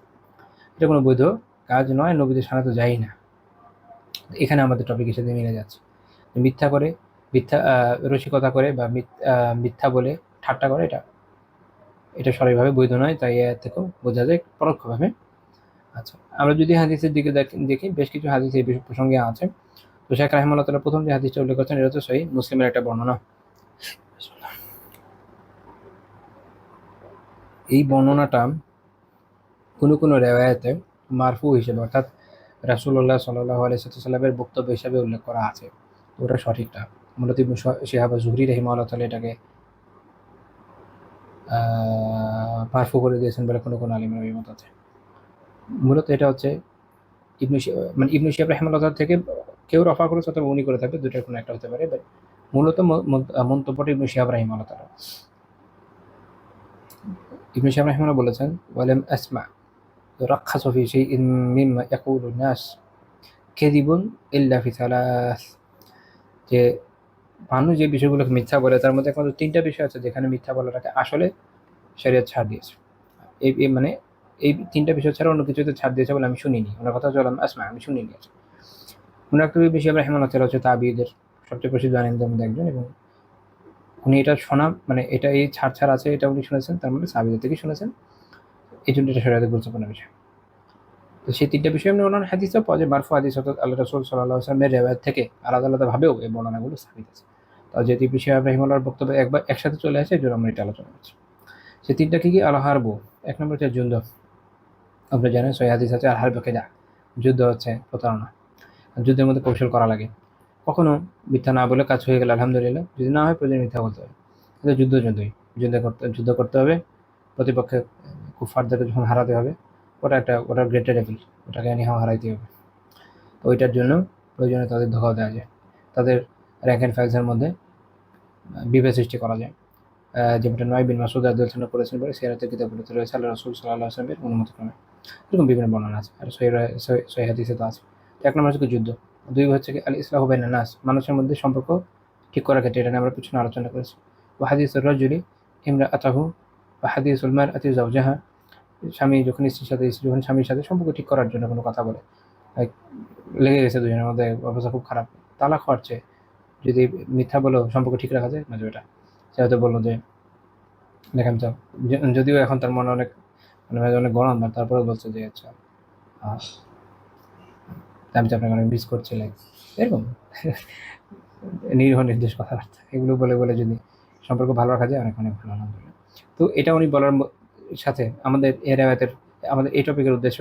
এটা কোনো বৈধ কাজ নয়, নবীদের সামনে তো যাই না। এখানে আমাদের টপিকের সাথে মিলে যাচ্ছে, মিথ্যা করে, রসিকতা করে বা মিথ্যা বলে ঠাট্টা করে, এটা এটা সরাসরিভাবে বৈধ নয়। তাই এর থেকেও বোঝা যায় পরোক্ষভাবে। আচ্ছা, আমরা যদি হাদিসের দিকে দেখি, বেশ কিছু হাদিস এই বিষয় প্রসঙ্গে আছে। তো শেখ রাহিমাহুল্লাহ তাআলা প্রথম যে হাদিসটা উল্লেখ করছেন, এটা হচ্ছে সহিহ মুসলিমের একটা বর্ণনা। এই বর্ণনাটা কোনো রেওয়ায়েতে মারফু হিসেবে, অর্থাৎ রাসূলুল্লাহ সাল্লাল্লাহু আলাইহি ওয়াসাল্লামের বক্তব্য হিসেবে উল্লেখ করা আছে, ওটা সঠিক না। মূলত ইবনে শিহাব আয-যুহরি রাহিমাহুল্লাহ তাআলা এটাকে মারফু করে দিয়েছেন বলে কোনো আলিমের অভিমত আছে। মূলত এটা হচ্ছে ইবনে শিহাব রাহিমাহুল্লাহ তাআলা থেকে কেউ রফা করেছে অথবা উনি করে থাকবে, দুইটার কোনো একটা হতে পারে। বাট মূলত মন্তব্যটা ইবনে শিহাব রাহিমাহুল্লাহ তাআলা। ইবনে শিহাব রাহিমাহুল্লাহ বলেছেন ওয়ালাম আসমা يرخص في شيء مما يقول الناس كذب إلا في ثلاث, যে মানুষ যে বিষয়গুলোকে মিথ্যা বলে তার মধ্যে একমাত্র তিনটা বিষয় আছে যেখানে মিথ্যা বলাটাকে আসলে শরীয়ত ছাড় দিয়েছে। মানে এই তিনটা বিষয় ছাড়া অন্য কিছুতে ছাড় দিয়েছে বলে আমি শুনিনি। ওনার কথা হচ্ছে আসমা, আমি শুনিনি। আছে উনার একটা বিষয় রাহিমাহুল্লাহ তাআলা হচ্ছে তাবিঈদের সবচেয়ে প্রসিদ্ধ আলেমদের মধ্যে একজন, এবং উনি এটা শোনা মানে এটা এই ছাড় আছে এটা উনি শুনেছেন, তার মানে সাহাবীদের থেকে শুনেছেন, এই জন্য এটা শরীয়তে গুরুত্বপূর্ণ বিষয়। তো সেই তিনটা বিষয় আমরা অন্যান্য হাদিসেও পাওয়া যায়, মারফু হাদিস অর্থাৎ আল্লাহ রাসূল সাল্লাল্লাহু আলাইহি ওয়াসাল্লামের রিওয়ায়াত থেকে আলাদা আলাদাভাবেও এই বর্ণনাগুলো সাবিত আছে। তো যেহেতু এই বিষয়ে রাহিমাহুল্লাহর বক্তব্য একবার একসাথে চলে আসে, এজন্য আমরা এটা আলোচনা করছি। সেই তিনটা কি কি? আল হারবু, এক নম্বর হচ্ছে যুদ্ধ। আপনারা জানেন সহিহ হাদিস আছে, আল হারবু খিদা, যুদ্ধ হচ্ছে প্রতারণা। যুদ্ধের মধ্যে কৌশল করা লাগে। কখনো মিথ্যা না বলে কাজ হয়ে গেলে আলহামদুলিল্লাহ, যদি না হয় প্রয়োজনে মিথ্যা বলতে হবে। কিন্তু যুদ্ধ করতে হবে, প্রতিপক্ষের কুফফারদেরকে যখন হারাতে হবে, ওটা গ্রেটার লেভেল, ওটাকে হারাইতে হবে। তো ওইটার জন্য প্রয়োজনে তাদের ধোঁকাও দেওয়া যায়, তাদের র্যাঙ্ক অ্যান্ড ফাইলসের মধ্যে বিভেদ সৃষ্টি করা যায়। যেমনটা নয় বিন মাসুদ রাদিয়াল্লাহু করেছেন বলে সিরাতের কিতাবগুলোতে রয়েছে আল্লাহ রাসূল সাল্লাল্লাহু আলাইহি ওয়াসাল্লামের অনুমতি ক্রমে। এরকম বিভিন্ন বর্ণনা আছে, আর সহিহ হাদিসে তো আছে। তো এক নম্বর হচ্ছে যুদ্ধ। দুই হচ্ছে কি আল ইসলাহু বাইনান নাস, মানুষের মধ্যে সম্পর্ক ঠিক করার ক্ষেত্রে, এটা নিয়ে আমরা পিছনে আলোচনা করেছি। ওয়া হাদিসুর রাজুলি ইমরাআতাহু ওয়া হাদিসুল মারআতি যাওজাহা, স্বামী যখন স্ত্রীর সাথে, স্ত্রী যখন স্বামীর সাথে সম্পর্ক ঠিক করার জন্য কোনো কথা বলে, লাইক লেগে গেছে দুজনের মধ্যে, অবস্থা খুব খারাপ, তালাক হওয়ার চেয়ে যদি মিথ্যা বলেও সম্পর্ক ঠিক রাখা যায়, মাঝে এটা সে হয়তো বললো যে দেখেন তো, যদিও এখন তার মনে অনেক মানে অনেক গরম, আর তারপরে বলছে যে আচ্ছা আমি তো আপনাকে অনেক মিস করছি, লাইক এরকম নিরীহ নির্দেশ কথাবার্তা এগুলো বলে বলে যদি সম্পর্ক ভালো রাখা যায়, অনেক অনেক ভালো, আলহামদুলিল্লাহ। তো এটা উনি বলার সাথে আমাদের আমাদের এই টপিকের উদ্দেশ্য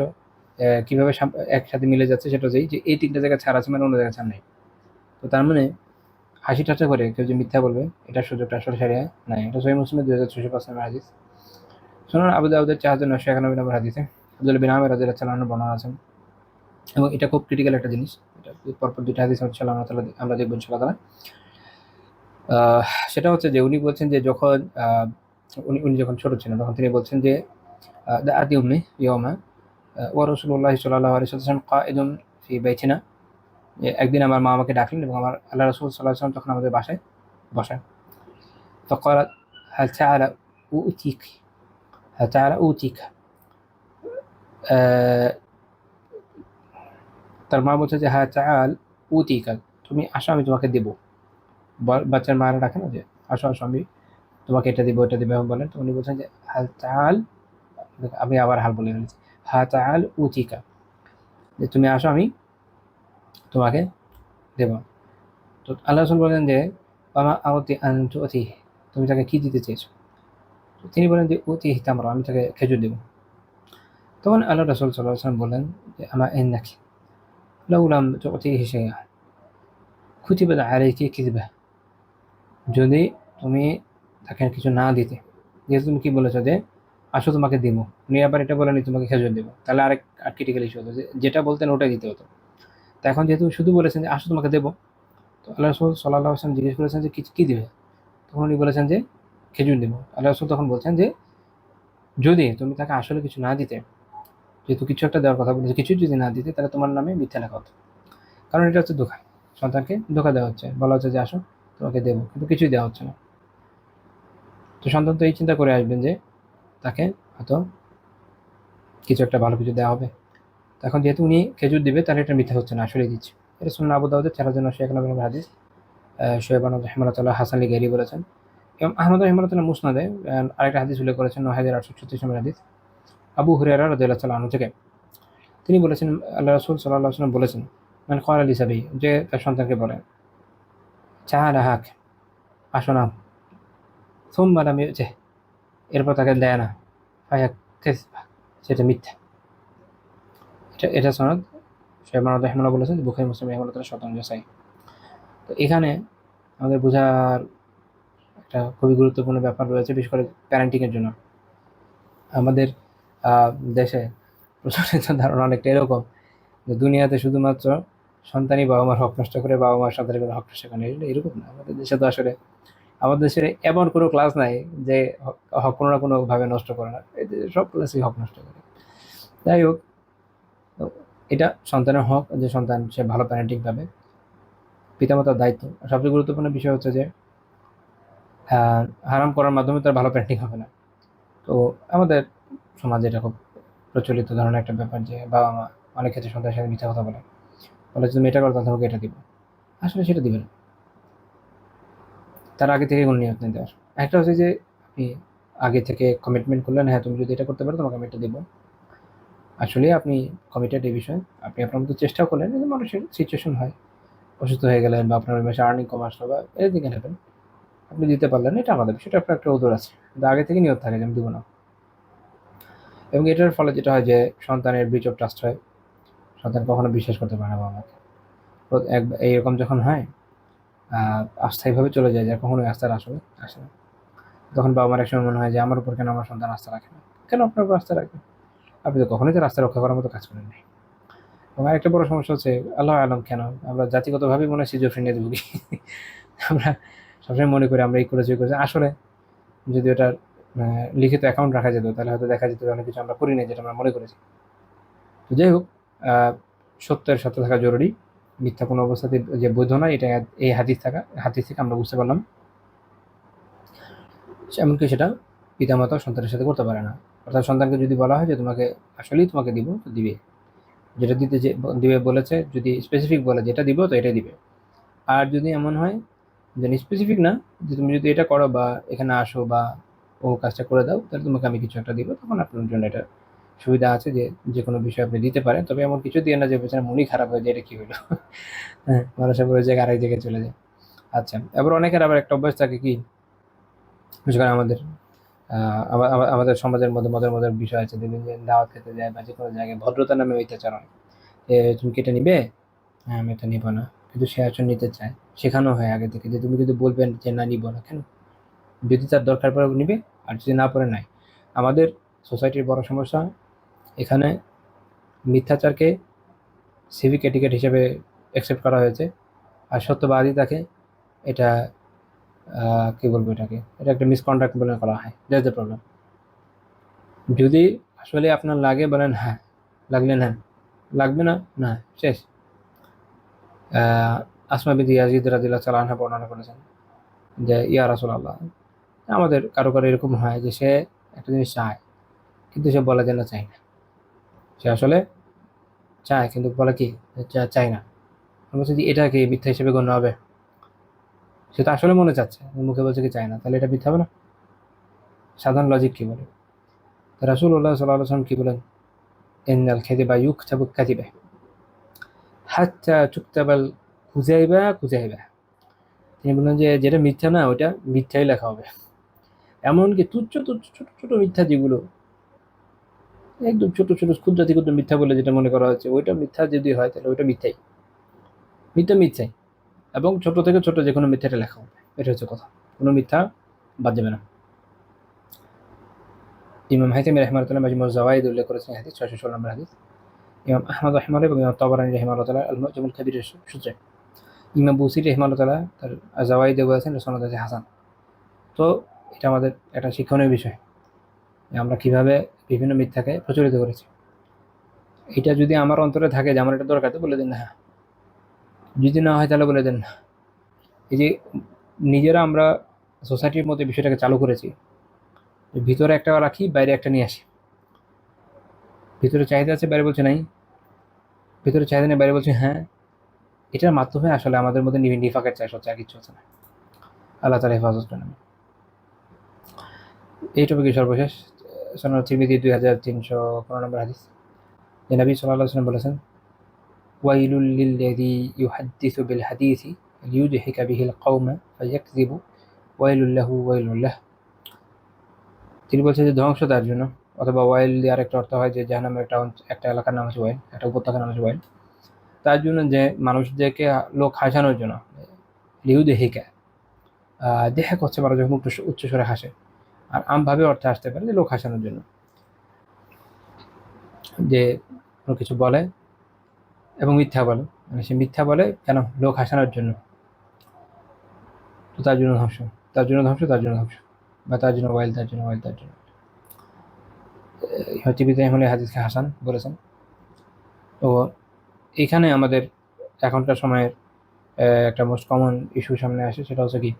কীভাবে একসাথে মিলে যাচ্ছে, সেটা হচ্ছে যে এই তিনটা জায়গায় ছাড় আছে, মানে অন্য জায়গায় ছাড় নেই। তো তার মানে হাসি ঠাট্টা করে কেউ যে মিথ্যা বলবে, এটার সুযোগটা আসলে সারিয়া নাই। এটা সহিহ মুসলিমের 2605 নম্বর হাদিস। সুনান আবু দাউদের 4991 নম্বর হাদিসে আব্দুল্লাহ বিন আমর রাদিয়াল্লাহু তাআলা আনহু বর্ণনা আছেন, এবং এটা খুব ক্রিটিক্যাল একটা জিনিস। এটা পরপর দুইটা হাদিস ইনশাআল্লাহ আমরা দেখব ইনশাআল্লাহ তাআলা। সেটা হচ্ছে যে উনি বলছেন যে যখন উনি যখন ছোট ছিলেন, তখন তিনি বলছেন যে দাআতি উম্মি ইয়াওমা ওয়া রাসূলুল্লাহ সাল্লাল্লাহু আলাইহি ওয়াসাল্লাম কাঈদুন ফি বাইতিনা, একদিন আমার মা আমাকে ডাকলেন এবং আমার আল্লাহ রাসূল সাল্লাল্লাহু আলাইহি ওয়াসাল্লাম তখন আমাদের বাসায় বসেন। فقالت هل تعالى أؤتيك هل تعالى أؤتيك তার মা বলছে যে হ্যাঁ চাল উতিকা, তুমি আসো আমি তোমাকে দেবো। বাচ্চার মারা ডাকে না যে আসো আসো আমি তোমাকে এটা দিব ওটা দিব বলেন। তো উনি বলছেন যে হাল চাল, আমি আবার হাল বলে ফেলেছি, হা চাল উচিকা, যে তুমি আসো আমি তোমাকে দেব। তো আল্লাহ রাসূল বলেন যে বাবা আরতি আনতু অতি, তুমি তাকে কি দিতে চেয়েছো? তিনি বলেন যে অতি হিতামর, আমি তাকে খেজুর দেব। তখন আল্লাহ রাসূল সাল্লাল্লাহু আলাইহি ওয়াসাল্লাম বললেন যে আমা ইন্নাকি লাউ লাম তুতিহি শাইআ কুতিবা আলাইকি কিযবা, যদি তুমি তাকে কিছু না দিতে, যেহেতু তুমি কি বলেছো যে আসো তোমাকে দিব, উনি আবার এটা বলেনি তোমাকে খেজুর দেবো, তাহলে আরেক ক্রিটিক্যাল ইস্যু হতো, যে যেটা বলতেন ওটাই দিতে হতো। তো এখন যেহেতু শুধু বলেছেন যে আসো তোমাকে দেবো, তো আল্লাহ রাসূল সাল্লাল্লাহু আলাইহি ওয়াসাল্লাম জিজ্ঞেস করেছেন যে কি দিবে, তখন উনি বলেছেন যে খেজুর দেবো। আল্লাহ রাসূল তখন বলছেন যে যদি তুমি তাকে আসলে কিছু না দিতে, যেহেতু কিছু একটা দেওয়ার কথা বলেছে, কিছু যদি না দিতে, তাহলে তোমার নামে মিথ্যা লেখা হতো। কারণ এটা হচ্ছে ধোঁকা, সন্তানকে ধোঁকা দেওয়া হচ্ছে, বলা হচ্ছে যে আসো তোমাকে দেবো, কিন্তু কিছুই দেওয়া হচ্ছে না। তো সন্তান তো এই চিন্তা করে আসবেন যে তাকে হয়তো কিছু একটা ভালো কিছু দেওয়া হবে। এখন যেহেতু উনি খেজুর দিবে, তাহলে এটা মিথ্যা হচ্ছে না, আসলেই দিচ্ছে। এটা সুন্নাহ আবু দাউদের 4991 নম্বর হাদিস। শোয়েব রাহিমাহুল্লাহ হাসান আল গায়রি বলেছেন, এবং আহমদ রাহিমাহুল্লাহ মুসনাদে আরেকটা হাদিস উল্লেখ করেছেন 9836 নম্বর হাদিস আবু হুরায়রা রাদিয়াল্লাহু তাআলা আনহু থেকে। তিনি বলেছেন আল্লাহ রাসূল সাল্লাল্লাহু আলাইহি ওয়াসাল্লাম বলেছেন, মান ক্বালা লিসাবি, যে তার সন্তানকে বলে তাআলা হাক, আসো না, সুম্মা লাম ইউতিহ, এরপর তাকে দেয় না, ফাহিয়া কাযবা, সেটা মিথ্যা। এটা সনদ শোয়েব রাহিমাহুল্লাহ বলেছেন, বুখারী মুসলিম রাহিমাহুল্লাহ তাআলা স্বতন্ত্র সাহিহ। তো এখানে আমাদের বোঝার একটা খুবই গুরুত্বপূর্ণ ব্যাপার রয়েছে, বিশেষ করে প্যারেন্টিংয়ের জন্য। আমাদের দেশে প্রচলিত ধারণা অনেকটা এরকম যে দুনিয়াতে শুধুমাত্র সন্তানই বাবা মার হক নষ্ট করে, বাবা মার সন্তানের কোনো হক নষ্ট করে না, এরকম না। আমাদের দেশে তো আসলে আমাদের দেশে এমন কোনো ক্লাস নাই যে হক কোনো না কোনোভাবে নষ্ট করে না, সব ক্লাসই হক নষ্ট করে। যাই হোক, তো এটা সন্তানের হক যে সন্তান সে ভালো প্যারেন্টিং পাবে, পিতামাতার দায়িত্ব। সবচেয়ে গুরুত্বপূর্ণ বিষয় হচ্ছে যে হারাম করার মাধ্যমে তার ভালো প্যারেন্টিং হবে না। তো আমাদের সমাজে এটা খুব প্রচলিত ধরনের একটা ব্যাপার যে বাবা মা অনেক ক্ষেত্রে সন্তানের সাথে মিথ্যা কথা বলে, তুমি এটা করো তাহলে তোমাকে এটা দিব, আসলে সেটা দিবে না। তার আগে থেকে কোনো নিয়ত নেই দেওয়ার। একটা হচ্ছে যে আপনি আগে থেকে কমিটমেন্ট করলেন, হ্যাঁ তুমি যদি এটা করতে পারো তোমাকে আমি এটা দেবো। আসলে আপনি কমিটেড এই বিষয়ে, আপনি আপনার মতো চেষ্টাও করলেন, কিন্তু মানুষের সিচুয়েশন হয়, অসুস্থ হয়ে গেলেন বা আপনার ওই মাসে আর্নিং কম আসলো বা এদিকে ক্যান হ্যাপেন, আপনি দিতে পারলেন, এটা আলাদা বিষয়, এটা আপনার একটা ওজোর আছে, কিন্তু আগে থেকে নিয়ত থাকে যে আমি দেবো না। এবং এটার ফলে যেটা হয় যে সন্তানের ব্রিচ অফ ট্রাস্ট হয়, সন্তান কখনো বিশ্বাস করতে পারে না বাবা মাকে। এইরকম যখন হয় আস্থায়ীভাবে চলে যায়, যার কখনোই আস্থার আসলে আসে না, তখন বাবা মার একসময় মনে হয় যে আমার উপর কেন আমার সন্তান আস্থা রাখে না, কেন আপনার উপর আস্থা রাখবে, আপনি তো কখনোই তার আস্থা রক্ষা করার মতো কাজ করেন নাই। এবং আরেকটা বড় সমস্যা হচ্ছে আল্লাহ আলম কেন আমরা জাতিগতভাবে মনে হয় সিজোফ্রেনিয়াতে ভুগি। আমরা সবসময় মনে করি আমরা এই করেছি ওই করেছি, আসলে যদি ওটার লিখিত অ্যাকাউন্ট রাখা যেত তাহলে হয়তো দেখা যেত অনেক কিছু আমরা করি না যেটা আমরা মনে করেছি। তো যাই হোক, সত্যের সাথে থাকা জরুরি, মিথ্যা কোনো অবস্থাতে যে বৈধ নয়, এটা এই হাদিস থেকে আমরা বুঝতে পারলাম। এমনকি সেটা পিতামাতা সন্তানের সাথে করতে পারে না। অর্থাৎ সন্তানকে যদি বলা হয় যে তোমাকে আসলেই তোমাকে দিব, তো দিবে, যেটা দিতে যে দিবে বলেছে, যদি স্পেসিফিক বলে যেটা দিব তো এটাই দিবে। আর যদি এমন হয় যে স্পেসিফিক না, যে তুমি যদি এটা করো বা এখানে আসো বা ও কাজটা করে দাও, তাহলে তোমাকে আমি কিছু একটা দিব, তখন আপনার জন্য এটা সুবিধা আছে যে যে কোনো বিষয় আপনি দিতে পারেন। তবে এমন কিছু দিয়ে না যে বেচারা মনই খারাপ হয়ে যায়, এটা কি হলো। হ্যাঁ, মানুষ আবার ওই জায়গায় আরেক জায়গায় চলে যায়। আচ্ছা, এবার অনেকের আবার একটা অভ্যাস থাকে কি, বিশেষ করে আমাদের আমাদের সমাজের মধ্যে মজার মজার বিষয় আছে, দেখবেন যে দাওয়াত খেতে যায় বা যে কোনো জায়গায় ভদ্রতা নামে অত্যাচার হয়। তুমি কি এটা নিবে? হ্যাঁ, আমি এটা নিব না, কিন্তু সে আসলে নিতে চায়। শেখানো হয় আগে থেকে যে তুমি যদি বলবেন যে না নিব না, কেন? যদি তার দরকার পড়ে নিবে, আর যদি না পড়ে নাই। আমাদের সোসাইটির বড় সমস্যা এখানে, মিথ্যাচারকে সিভিক এটিকেট হিসেবে অ্যাকসেপ্ট করা হয়েছে, আর সত্যবাদী তাকে এটা কি বলবো এটাকে, এটা একটা মিসকন্ডাক্ট বলে করা হয়। That's the problem. যদি আসলে আপনার লাগে বলেন হ্যাঁ, লাগলে নেন, লাগবে না না, শেষ। আসমা বিনতি ইয়াজিদ রাদিয়াল্লাহু তাআলা আনহা বর্ণনা করেছেন যে ইয়া রাসূলুল্লাহ, আমাদের কারো কারো এরকম হয় যে সে একটা জিনিস চায় কিন্তু সে বলে যে না চাই না, সে আসলে চায় কিন্তু বলে কি চাই না। আমি বলছি যে এটা কি মিথ্যা হিসেবে গণ্য হবে? সে তো আসলে মনে চাচ্ছে, মুখে বলছে কি চায় না, তাহলে এটা মিথ্যা হবে না? সাধারণ লজিক কি বলে? রাসূলুল্লাহ সাল্লাল্লাহু আলাইহি ওয়াসাল্লাম কি বলেন? ইন্নাল কাযিবা ইউকতাবু কাযিবা হাত্তা তুকতাবাল কুযাইবা কুযাইবা। তিনি বললেন যে যেটা মিথ্যা না ওইটা মিথ্যাই লেখা হবে। এমনকি তুচ্ছ তুচ্ছ ছোট ছোট মিথ্যা যেগুলো একদম ছোট ছোট ক্ষুদ্রাতি ক্ষুদ্র মিথ্যা বলে যেটা মনে করা হচ্ছে, ওইটা মিথ্যা যদি হয় তাহলে ওইটা মিথ্যাই, মিথ্যা মিথ্যাই। এবং ছোট থেকে ছোট যে কোনো মিথ্যাটা লেখা হবে, এটা হচ্ছে কথা, কোনো মিথ্যা বাদ যাবে না। ইমাম হাইতামি রাহিমাহুল্লাহ মাজমুউজ জাওয়াইদ উল্লেখ করেছেন হাদিস 616 নম্বর হাদিস। ইমাম আহমদ রাহিমাহুল্লাহ এবং ইমাম তাবারানী রাহিমাহুল্লাহ তাআলা আল মু'জামুল কাবীরের সূত্রে, ইমাম বুসিরি রাহিমাহুল্লাহ তাআলা তার জাওয়াইদে বলেছেন সনদ আছে হাসান। তো এটা আমাদের একটা শিক্ষণীয় বিষয় যে আমরা কিভাবে বিভিন্ন মিথ্যাকে প্রচলিত করেছি। এটা যদি আমার অন্তরে থাকে যে আমার এটা দরকার, তো বলে দিন না হ্যাঁ, যদি না হয় তাহলে বলে দেন না। এই যে নিজেরা আমরা সোসাইটির মধ্যে বিষয়টাকে চালু করেছি, ভিতরে একটা রাখি বাইরে একটা নিয়ে আসি, ভিতরে চাহিদা আছে বাইরে বলছে নাই, ভিতরে চাহিদা নেই বাইরে বলছে হ্যাঁ। এটার মাধ্যমে আসলে আমাদের মধ্যে নিফাকের চাষ হচ্ছে, আর কিছু হচ্ছে না। আল্লাহ তাআলা হেফাজত করেন। এই টপিকে সর্বশেষ সনদ তিরমিজি 2315 নম্বর হাদিস, যে নবী সাল্লাল্লাহু আলাইহি ওয়াসাল্লাম বলেছেন ওয়াইলুল লিল্লাযী ইউহাদ্দিসু বিল হাদিসি লিইউদহিকা বিহিল কওমা ফায়াকযিবু ওয়াইলুল লাহু ওয়াইলুল লাহ। তিনি বলছেন যে ধ্বংস তার জন্য, অথবা ওয়াইল দিয়ে আরেকটা অর্থ হয় যে জাহান্নামের একটা এলাকার নাম আছে ওয়াইল, একটা উপত্যকার নাম আছে ওয়াইল, তার জন্য যে মানুষদেরকে লোক হাসানোর জন্য, লিইউদহিকা দেহেক হচ্ছে মানুষ যখন উচ্চস্বরে হাসে, আর আমভাবে অর্থে আসতে পারে যে লোক হাসানোর জন্য, যে কোনো কিছু বলে এবং মিথ্যা বলে, মানে সে মিথ্যা বলে কেন? লোক হাসানোর জন্য। তো তার জন্য ধ্বংস, তার জন্য ধ্বংস, তার জন্য ধ্বংস, বা তার জন্য ওয়াইল, তার জন্য ওয়াইল, তার জন্য। হতিবিতে হলে হাদিসকে হাসান বলেছেন। তো এখানে আমাদের এখনকার সময়ের একটা মোস্ট কমন ইস্যু সামনে আসে, সেটা হচ্ছে কি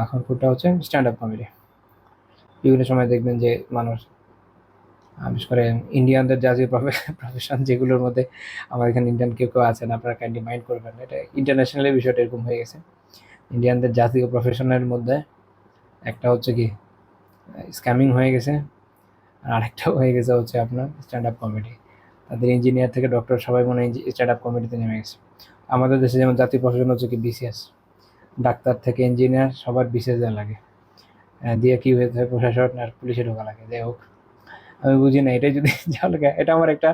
এখন কোনটা হচ্ছে স্ট্যান্ড আপ কমেডি। বিভিন্ন সময় দেখবেন যে মানুষ, বিশেষ করে ইন্ডিয়ানদের জাতীয় প্রফেশন যেগুলোর মধ্যে, আমাদের এখানে ইন্ডিয়ান কেউ কেউ আছেন, আপনারা কাইন্ডলি মাইন্ড করবেন, এটা ইন্টারন্যাশনালি বিষয়টা এরকম হয়ে গেছে ইন্ডিয়ানদের জাতীয় প্রফেশনের মধ্যে একটা হচ্ছে কি স্ক্যামিং হয়ে গেছে, আর আরেকটা হয়ে গেছে হচ্ছে আপনার স্ট্যান্ড আপ কমেডি। তাদের ইঞ্জিনিয়ার থেকে ডক্টর সবাই মনে হয় স্ট্যান্ড আপ কমেডিতে নেমে গেছে। আমাদের দেশে যেমন জাতীয় প্রফেশন হচ্ছে কি বিসিএস, ডাক্তার থেকে ইঞ্জিনিয়ার সবার বিসিএস দেওয়া লাগে, দিয়ে কি হয়েছে প্রশাসন আর পুলিশে ঢোকা লাগে। যাই হোক, আমি বুঝি না এটাই যদি চালু করে, এটা আমার একটা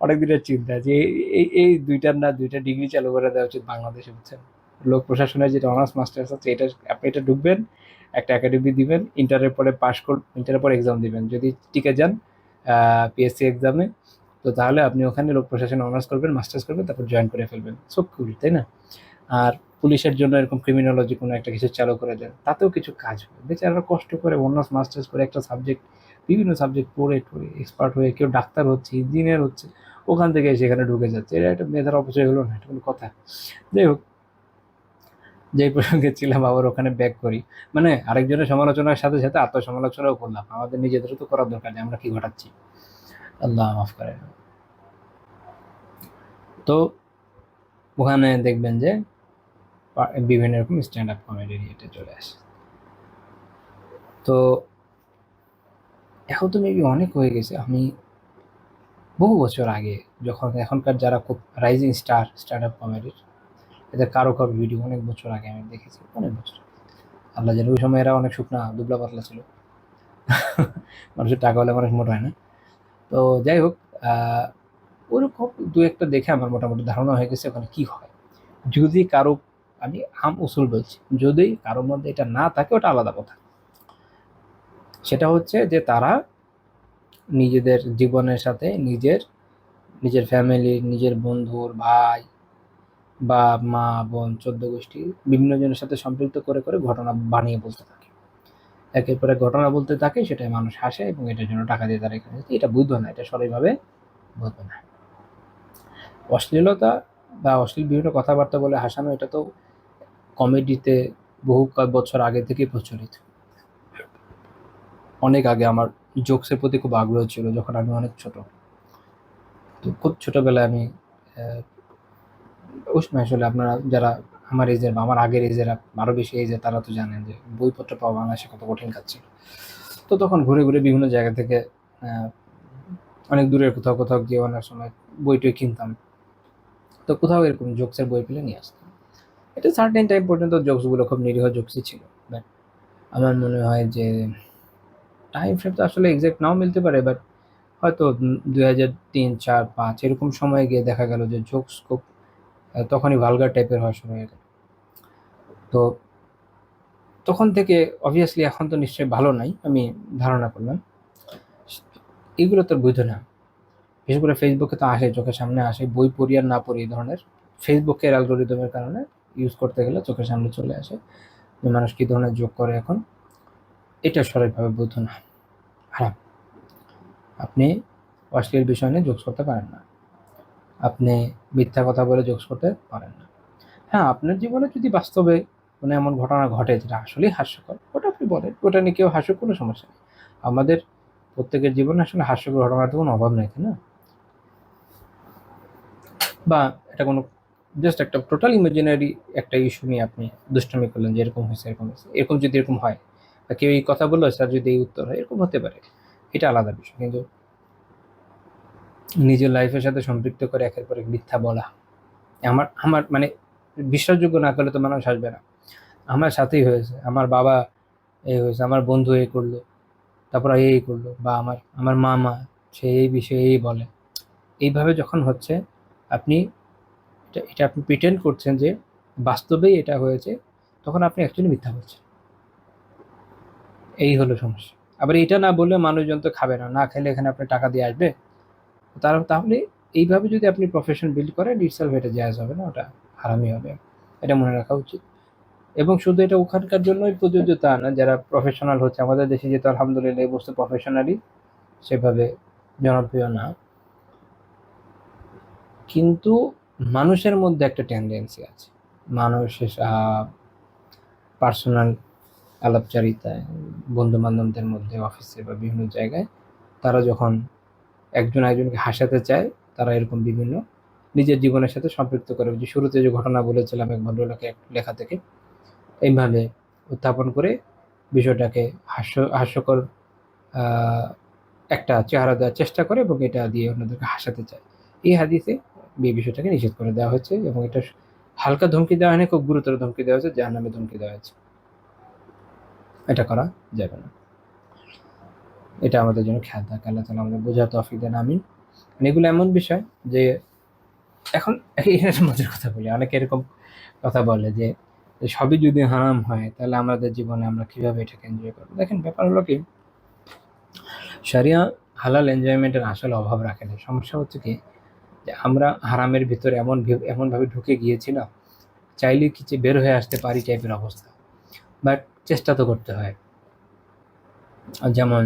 অনেক দিনের চিন্তা যে এই দুইটা ডিগ্রি চালু করে দেওয়া উচিত বাংলাদেশে, বুঝছেন। লোক প্রশাসনের যেটা অনার্স মাস্টার্স আছে, এটা আপনি এটা ঢুকবেন, একটা একাডেমি দিবেন, ইন্টারের পরে ইন্টারের পরে এক্সাম দিবেন, যদি টিকে যান পিএসসি এক্সামে, তো তাহলে আপনি ওখানে লোক প্রশাসনে অনার্স করবেন, মাস্টার্স করবেন, তারপর জয়েন করে ফেলবেন, সব কুল, তাই না? আর পুলিশের জন্য এরকম ক্রিমিনোলজি কোনো একটা কিছু চালু করে দেন, তাতেও কিছু কাজ হবে। বেচারা কষ্ট করে অনার্স মাস্টার্স করে একটা সাবজেক্ট, বিভিন্ন সাবজেক্ট পড়ে এক্সপার্ট হয়ে কেউ ডাক্তার হচ্ছে, ইঞ্জিনিয়ার হচ্ছে, ওখান থেকে সেখানে ঢুকে যাচ্ছে। এটা একটা মেধার অপচয় হলো না? এটা কোনো কথা? যাই হোক, যেই প্রসঙ্গে ছিলাম আবার ওখানে ব্যাক করি। মানে আরেকজনের সমালোচনার সাথে সাথে আত্মসমালোচনাও করলাম, আমাদের নিজেদেরও তো করার দরকার যে আমরা কি ঘটাচ্ছি। আল্লাহ মাফ করে। তো ওখানে দেখবেন যে বিভিন্ন রকম স্ট্যান্ড আপ কমেডি রিয়েটে চলে আসে। তো এখন তো মেবি অনেক হয়ে গেছে। আমি বহু বছর আগে, যখন এখনকার যারা খুব রাইজিং স্টার স্ট্যান্ড আপ কমেডির, এদের কারো ভিডিও অনেক বছর আগে আমি দেখেছি, অনেক বছর। আল্লাহ জানে ওই সময় এরা অনেক শুকনা দুবলা পাতলা ছিল। মানুষের টাকা হলে মানুষ মোটা হয় না। তো যাই হোক, ওরকম দু একটা দেখে আমার মোটামুটি ধারণা হয়ে গেছে ওখানে কি হয়। যদি কারো, আমি উসুল বলছি, যদি কারোর মধ্যে এটা না থাকে ওটা আলাদা কথা। সেটা হচ্ছে যে তারা নিজেদের জীবনের সাথে নিজের ফ্যামিলির, নিজের বন্ধুর, ভাই বা মা বোন, 14 গোষ্ঠী, বিভিন্ন জনের সাথে সম্পৃক্ত করে করে ঘটনা বানিয়ে বলতে থাকে, একের পরে ঘটনা বলতে থাকে, সেটাই মানুষ হাসে এবং এটার জন্য টাকা দিয়ে তারা এখানে। এটা বৈধ না, এটা সরাইভাবে বৈধ না। অশ্লীলতা বা অশ্লীল বিভিন্ন কথাবার্তা বলে হাসানো, এটা তো কমেডিতে বহু কয়েক বছর আগে থেকেই প্রচলিত। অনেক আগে আমার জোকসের প্রতি খুব আগ্রহ ছিল, যখন আমি অনেক ছোট। তো খুব ছোটবেলায় আমি ওই সময় আসলে আপনারা যারা আমার এজের বা আমার আগের এজের, আরো বেশি এজের, তারা তো জানেন যে বইপত্র পাওয়া বাংলাদেশে কত কঠিন কাজ ছিল। তো তখন ঘুরে ঘুরে বিভিন্ন জায়গা থেকে অনেক দূরের কোথাও কোথাও গিয়ে অনেক সময় বইটই কিনতাম। তো কোথাও এরকম জোকসের বই পেলে নিয়ে আসতাম। এটা সার্টেন টাইম পর্যন্ত জোকসগুলো খুব নিরীহ জোকসই ছিল, বাট আমার মনে হয় যে টাইম ফ্রেম তো আসলে এক্সাক্ট নাও মিলতে পারে, বাট হয়তো 2003, 2004, 2005 এরকম সময়ে গিয়ে দেখা গেল যে জোকস খুব তখনই ভালগার টাইপের হওয়া শুরু হয়ে গেল। তো তখন থেকে অবভিয়াসলি এখন তো নিশ্চয়ই ভালো নাই, আমি ধারণা করলাম। এগুলো তো বৈধ না। বিশেষ করে ফেসবুকে তো আসে, চোখের সামনে আসে, বই পড়ি আর না পড়ি এই ধরনের ফেসবুকের অ্যালগোরিদমের কারণে ইউজ করতে গেলে চোখের সামনে চলে আসে যে মানুষ কী ধরনের যোগ করে এখন। এটা সরাসরিভাবে বৈধ না, হারাম। আপনি অশ্লীল বিষয় নিয়ে জোকস করতে পারেন না, আপনি মিথ্যা কথা বলে জোকস করতে পারেন না। হ্যাঁ, আপনার জীবনে যদি বাস্তবে কোনো এমন ঘটনা ঘটে যেটা আসলেই হাস্যকর, ওটা আপনি বলেন, ওটা নিয়ে কেউ হাসুক, কোনো সমস্যা নেই। আমাদের প্রত্যেকের জীবনে আসলে হাস্যকর ঘটনার তো কোনো অভাব নেই, তাই না? বা এটা কোনো জাস্ট একটা টোটাল ইমাজিনারি একটা ইস্যু নিয়ে আপনি দুষ্টামি করলেন যে এরকম হয়েছে, এরকম হয়েছে, এরকম যদি এরকম হয়, বা কেউ এই কথা বললো স্যার যদি এই উত্তর হয়, এরকম হতে পারে, এটা আলাদা বিষয়। কিন্তু নিজের লাইফের সাথে সম্পৃক্ত করে একের পর এক মিথ্যা বলা, আমার আমার মানে বিশ্বাসযোগ্য না করলে তো মানুষ আসবে না। আমার সাথেই হয়েছে, আমার বাবা এই হয়েছে, আমার বন্ধু এই করলো, তারপর এই করলো, বা আমার আমার মামা সে এই বিষয়ে এই বলে। এইভাবে যখন হচ্ছে, আপনি এটা এটা আপনি প্রিটেন্ড করছেন যে বাস্তবেই এটা হয়েছে, তখন আপনি অ্যাকচুয়ালি মিথ্যা বলছেন। এই হলো সমস্যা। আবার এটা না বললে মানুষজন তো খাবে না, না খেলে এখানে আপনি টাকা দিয়ে আসবে তাহলে এইভাবে যদি আপনি প্রফেশন বিল্ড করেন, ইটসেলফ এটা জায়েজ হবে না, ওটা হারামই হবে। এটা মনে রাখা উচিত। এবং শুধু এটা ওখানকার জন্যই প্রযোজ্য তা না, যারা প্রফেশনাল হচ্ছে, আমাদের দেশে যেহেতু আলহামদুলিল্লাহ এই বস্তু প্রফেশনালি সেভাবে জনপ্রিয় না, কিন্তু মানুষের মধ্যে একটা টেন্ডেন্সি আছে, মানুষের পার্সোনাল আলাপচারিতায়, বন্ধু বান্ধবদের মধ্যে, অফিসে বা বিভিন্ন জায়গায়, তারা যখন একজন একজনকে হাসাতে চায়, তারা এরকম বিভিন্ন নিজের জীবনের সাথে সম্পৃক্ত করে। যে শুরুতে যে ঘটনা বলেছিলাম এক ভদ্রলোকের লেখা থেকে, এইভাবে উত্থাপন করে বিষয়টাকে হাস্যকর একটা চেহারা দেওয়ার চেষ্টা করে এবং এটা দিয়ে অন্যদেরকে হাসাতে চায়। এই হাদিসে এই বিষয়টাকে নিষেধ করে দেওয়া হয়েছে এবং এটা হালকা ধমকি দেওয়া হয়নি, খুব গুরুতর ধমকি দেওয়া হয়েছে, জাহান্নামে ধমকি দেওয়া হয়েছে। এটা করা যাবে না। এটা আমাদের জন্য খেয়াল থাকে। আল্লাহ তাআলা আমাদের বোঝার তৌফিক দেন, আমিন। এগুলো এমন বিষয় যে এখন এর মজার কথা বলি, অনেকে এরকম কথা বলে যে সবই যদি হারাম হয় তাহলে আমাদের জীবনে আমরা কিভাবে এটাকে এনজয় করবো। দেখেন, ব্যাপার হলো কি, শরিয়া হালাল এনজয়মেন্টের আসলে অভাব রাখে না। সমস্যা হচ্ছে কি, যে আমরা হারামের ভিতরে এমনভাবে ঢুকে গিয়েছি না, চাইলে কি যে বের হয়ে আসতে পারি টাইপের অবস্থা, বাট চেষ্টা তো করতে হয়। যেমন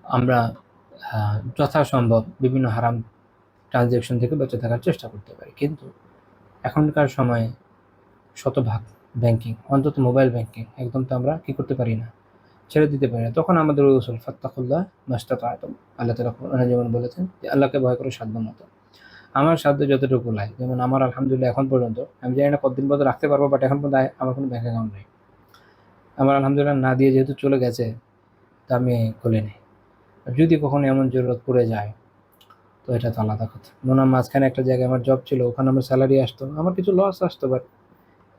আমরা যথাসম্ভব বিভিন্ন হারাম ট্রানজ্যাকশন থেকে বেঁচে থাকার চেষ্টা করতে পারি, কিন্তু এখনকার সময়ে শতভাগ ব্যাংকিং, অন্তত মোবাইল ব্যাংকিং একদম তো আমরা কি করতে পারি না, ছেড়ে দিতে পারি না। তখন আমাদের ওই উসুল ফাত্তাকুল্লাহ মাস্তাতা'তুম, আল্লাহ তাআলা কোরআনে যেমন বলেছেন যে আল্লাহকে ভয় করে সাধ্য মতো। আমার সাধ্য যতটুকু লাই, যেমন আমার আলহামদুলিল্লাহ এখন পর্যন্ত, আমি জানি না কতদিন পর্যন্ত রাখতে পারবো, বাট এখন পর্যন্ত আমার কোনো ব্যাংক অ্যাকাউন্ট নেই। আমার আলহামদুলিল্লাহ না দিয়ে যেহেতু চলে গেছে, তা আমি খুলে নিই। যদি কখনো এমন জরুরত পড়ে যায় তো এটা তো আলাদা কথা। মনে হয় মাঝখানে একটা জায়গায় আমার জব ছিল, ওখানে আমার স্যালারি আসতো, আমার কিছু লস আসতো, বাট